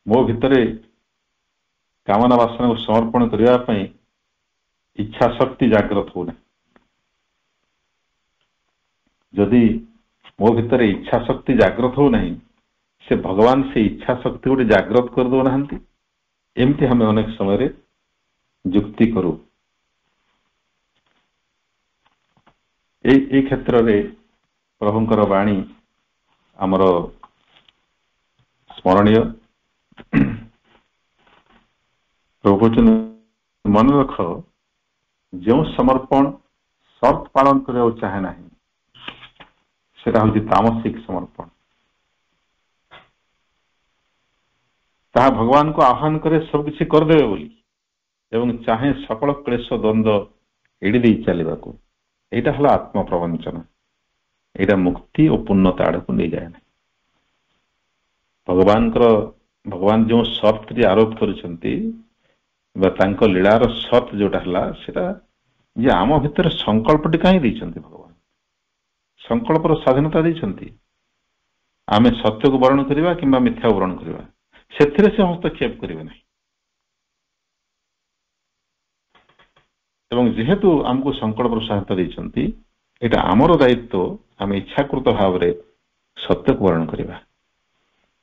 Speaker 2: ମୋ ଭିତରେ କାମନା ବାସନାକୁ ସମର୍ପଣ କରିବା ପାଇଁ ଇଚ୍ଛା ଶକ୍ତି ଜାଗ୍ରତ ହଉନାହିଁ। ଯଦି ମୋ ଭିତରେ ଇଚ୍ଛା ଶକ୍ତି ଜାଗ୍ରତ ହଉନାହିଁ, ସେ ଭଗବାନ ସେ ଇଚ୍ଛା ଶକ୍ତି ଗୋଟେ ଜାଗ୍ରତ କରିଦଉନାହାନ୍ତି। ଏମିତି ଆମେ ଅନେକ ସମୟରେ ଯୁକ୍ତି କରୁ। এই କ୍ଷେତ୍ରରେ ପ୍ରଭୁଙ୍କର ବାଣୀ ଆମର ସ୍ମରଣୀୟ। ପ୍ରଭୁ କହୁଛନ୍ତି ମନେ ରଖ, ଯେଉଁ ସମର୍ପଣ ସର୍ତ୍ତ ପାଳନ କରିବାକୁ ଚାହେଁ ନାହିଁ ସେଟା ହଉଛି ତାମସିକ ସମର୍ପଣ। ତାହା ଭଗବାନଙ୍କୁ ଆହ୍ୱାନ କରେ ସବୁ କିଛି କରିଦେବେ ବୋଲି ଏବଂ ଚାହେଁ ସକଳ କ୍ଲେଶ ଦ୍ୱନ୍ଦ୍ୱ ଏଡି ଦେଇ ଚାଲିବାକୁ। ଏଇଟା ହେଲା ଆତ୍ମପ୍ରବଞ୍ଚନା। ଏଇଟା ମୁକ୍ତି ଓ ପୂର୍ଣ୍ଣତା ଆଡକୁ ନେଇଯାଏ ନାହିଁ। ଭଗବାନ ଯେଉଁ ସର୍ତ୍ତଟି ଆରୋପ କରିଛନ୍ତି ବା ତାଙ୍କ ଲୀଳାର ସର୍ତ୍ତ ଯୋଉଟା ହେଲା ସେଟା ଯେ ଆମ ଭିତରେ ସଂକଳ୍ପଟି କାହିଁ ଦେଇଛନ୍ତି? ଭଗବାନ ସଂକଳ୍ପର ସ୍ୱାଧୀନତା ଦେଇଛନ୍ତି। ଆମେ ସତ୍ୟକୁ ବରଣ କରିବା କିମ୍ବା ମିଥ୍ୟାକୁ ବରଣ କରିବା, ସେଥିରେ ସେ ହସ୍ତକ୍ଷେପ କରିବେ ନାହିଁ। ଏବଂ ଯେହେତୁ ଆମକୁ ସଂକଳ୍ପର ସହାୟତା ଦେଇଛନ୍ତି, ଏଇଟା ଆମର ଦାୟିତ୍ୱ ଆମେ ଇଚ୍ଛାକୃତ ଭାବରେ ସତ୍ୟକୁ ବରଣ କରିବା।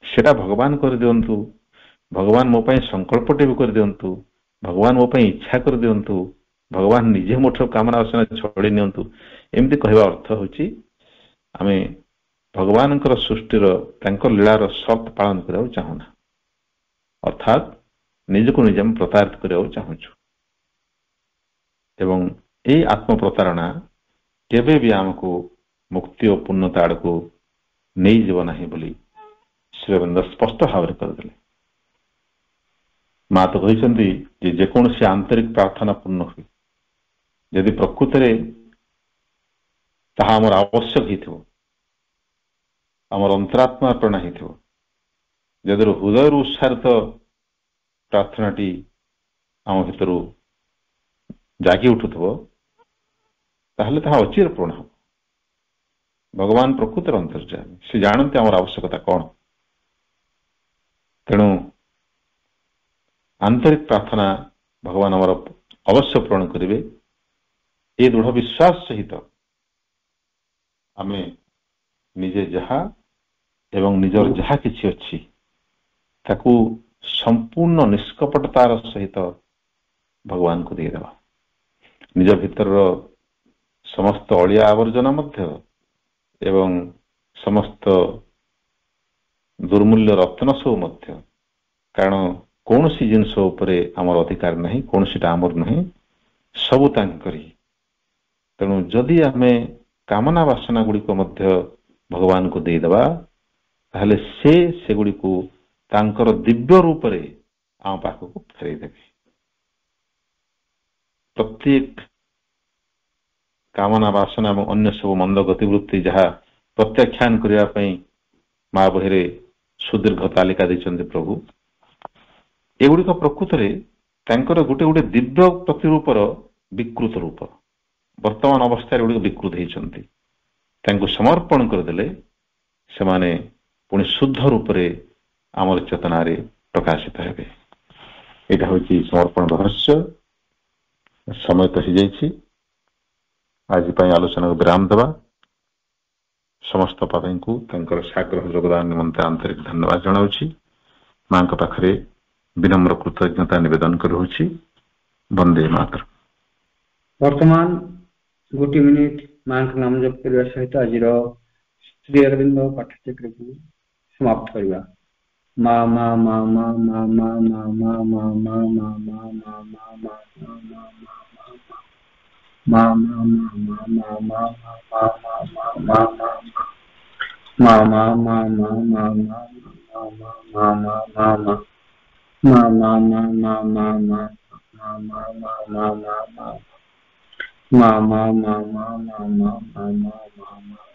Speaker 2: ସେଟା ଭଗବାନ କରିଦିଅନ୍ତୁ, ଭଗବାନ ମୋ ପାଇଁ ସଂକଳ୍ପଟେ ବି କରିଦିଅନ୍ତୁ, ଭଗବାନ ମୋ ପାଇଁ ଇଚ୍ଛା କରିଦିଅନ୍ତୁ, ଭଗବାନ ନିଜେ ମୋଠାରୁ କାମନା ବାସନା ଛଡେଇ ନିଅନ୍ତୁ, ଏମିତି କହିବା ଅର୍ଥ ହେଉଛି ଆମେ ଭଗବାନଙ୍କର ସୃଷ୍ଟିର ତାଙ୍କ ଲୀଳାର ସର୍ତ୍ତ ପାଳନ କରିବାକୁ ଚାହୁଁନା, ଅର୍ଥାତ୍ ନିଜକୁ ନିଜେ ଆମେ ପ୍ରତାରିତ କରିବାକୁ ଚାହୁଁଛୁ। ଏବଂ ଏହି ଆତ୍ମପ୍ରତାରଣା କେବେ ବି ଆମକୁ ମୁକ୍ତି ଓ ପୂର୍ଣ୍ଣତା ଆଡ଼କୁ ନେଇଯିବ ନାହିଁ ବୋଲି ଶ୍ରୀ ଅରବିନ୍ଦ ସ୍ପଷ୍ଟ ଭାବରେ କରିଦେଲେ। ମା ତ କହିଛନ୍ତି ଯେ ଯେକୌଣସି ଆନ୍ତରିକ ପ୍ରାର୍ଥନା ପୂର୍ଣ୍ଣ ହୁଏ ଯଦି ପ୍ରକୃତରେ ତାହା ଆମର ଆବଶ୍ୟକ ହେଇଥିବ, ଆମର ଅନ୍ତରାତ୍ମା ପ୍ରେରଣା ହେଇଥିବ, ଯଦି ହୃଦୟରୁ ଉତ୍ସାରିତ ପ୍ରାର୍ଥନାଟି ଆମ ଭିତରୁ ଜାଗି ଉଠୁଥିବ, ତାହେଲେ ତାହା ଅଚିର ପୂରଣ ହେବ। ଭଗବାନ ପ୍ରକୃତରେ ଅନ୍ତର୍ଯ୍ୟାମୀ, ସେ ଜାଣନ୍ତି ଆମର ଆବଶ୍ୟକତା କଣ। ତେଣୁ ଆନ୍ତରିକ ପ୍ରାର୍ଥନା ଭଗବାନ ଆମର ଅବଶ୍ୟ ପୂରଣ କରିବେ, ଏ ଦୃଢ଼ ବିଶ୍ୱାସ ସହିତ ଆମେ ନିଜେ ଯାହା ଏବଂ ନିଜର ଯାହା କିଛି ଅଛି ତାକୁ ସମ୍ପୂର୍ଣ୍ଣ ନିଷ୍କପଟତାର ସହିତ ଭଗବାନଙ୍କୁ ଦେଇଦେବା। ନିଜ ଭିତରର ସମସ୍ତ ଅଳିଆ ଆବର୍ଜନା ମଧ୍ୟ ଏବଂ ସମସ୍ତ ଦୁର୍ମୂଲ୍ୟ ରତ୍ନ ସବୁ ମଧ୍ୟ, କାରଣ କୌଣସି ଜିନିଷ ଉପରେ ଆମର ଅଧିକାର ନାହିଁ, କୌଣସିଟା ଆମର ନୁହେଁ, ସବୁ ତାଙ୍କରି। ତେଣୁ ଯଦି ଆମେ କାମନା ବାସନା ଗୁଡ଼ିକ ମଧ୍ୟ ଭଗବାନଙ୍କୁ ଦେଇଦେବା, ତାହେଲେ ସେଗୁଡ଼ିକୁ ତାଙ୍କର ଦିବ୍ୟ ରୂପରେ ଆମ ପାଖକୁ ଫେରେଇଦେବେ। ପ୍ରତ୍ୟେକ କାମନା ବାସନା ଏବଂ ଅନ୍ୟ ସବୁ ମନ୍ଦ ଗତିବୃତ୍ତି ଯାହା ପ୍ରତ୍ୟାଖ୍ୟାନ କରିବା ପାଇଁ ମା ବହିରେ ସୁଦୀର୍ଘ ତାଲିକା ଦେଇଛନ୍ତି ପ୍ରଭୁ, ଏଗୁଡ଼ିକ ପ୍ରକୃତରେ ତାଙ୍କର ଗୋଟେ ଗୋଟେ ଦିବ୍ୟ ପ୍ରତିରୂପର ବିକୃତ ରୂପ। ବର୍ତ୍ତମାନ ଅବସ୍ଥାରେ ଏଗୁଡ଼ିକ ବିକୃତ ହେଇଛନ୍ତି, ତାଙ୍କୁ ସମର୍ପଣ କରିଦେଲେ ସେମାନେ ପୁଣି ଶୁଦ୍ଧ ରୂପରେ ଆମର ଚେତନାରେ ପ୍ରକାଶିତ ହେବେ। ଏଇଟା ହେଉଛି ସମର୍ପଣ ରହସ୍ୟ। ସମୟ ତ ହେଇଯାଇଛି, ଆଜି ପାଇଁ ଆଲୋଚନାକୁ ବିରାମ ଦେବା। ସମସ୍ତ ପାପୀଙ୍କୁ ତାଙ୍କର ସାଗ୍ରହ ଯୋଗଦାନ ନିମନ୍ତେ ଆନ୍ତରିକ ଧନ୍ୟବାଦ ଜଣାଉଛି। ମାଙ୍କ ପାଖରେ ବିନମ୍ର କୃତଜ୍ଞତା ନିବେଦନ କରୁଛି। ବନ୍ଦେ ମାତରମ୍।
Speaker 1: ବର୍ତ୍ତମାନ 1 ମିନିଟ୍ ମାଙ୍କ ନାମ ଜପ କରିବା ସହିତ ଆଜିର ଶ୍ରୀ ଅରବିନ୍ଦ ପାଠଚକ୍ରକୁ ସମାପ୍ତ କରିବା। ମା ମା ମା ମା ମା ମା ମା ମା ମା ମା ମା ମା ମା ମା ମା ma ma ma ma ma ma ma ma ma ma ma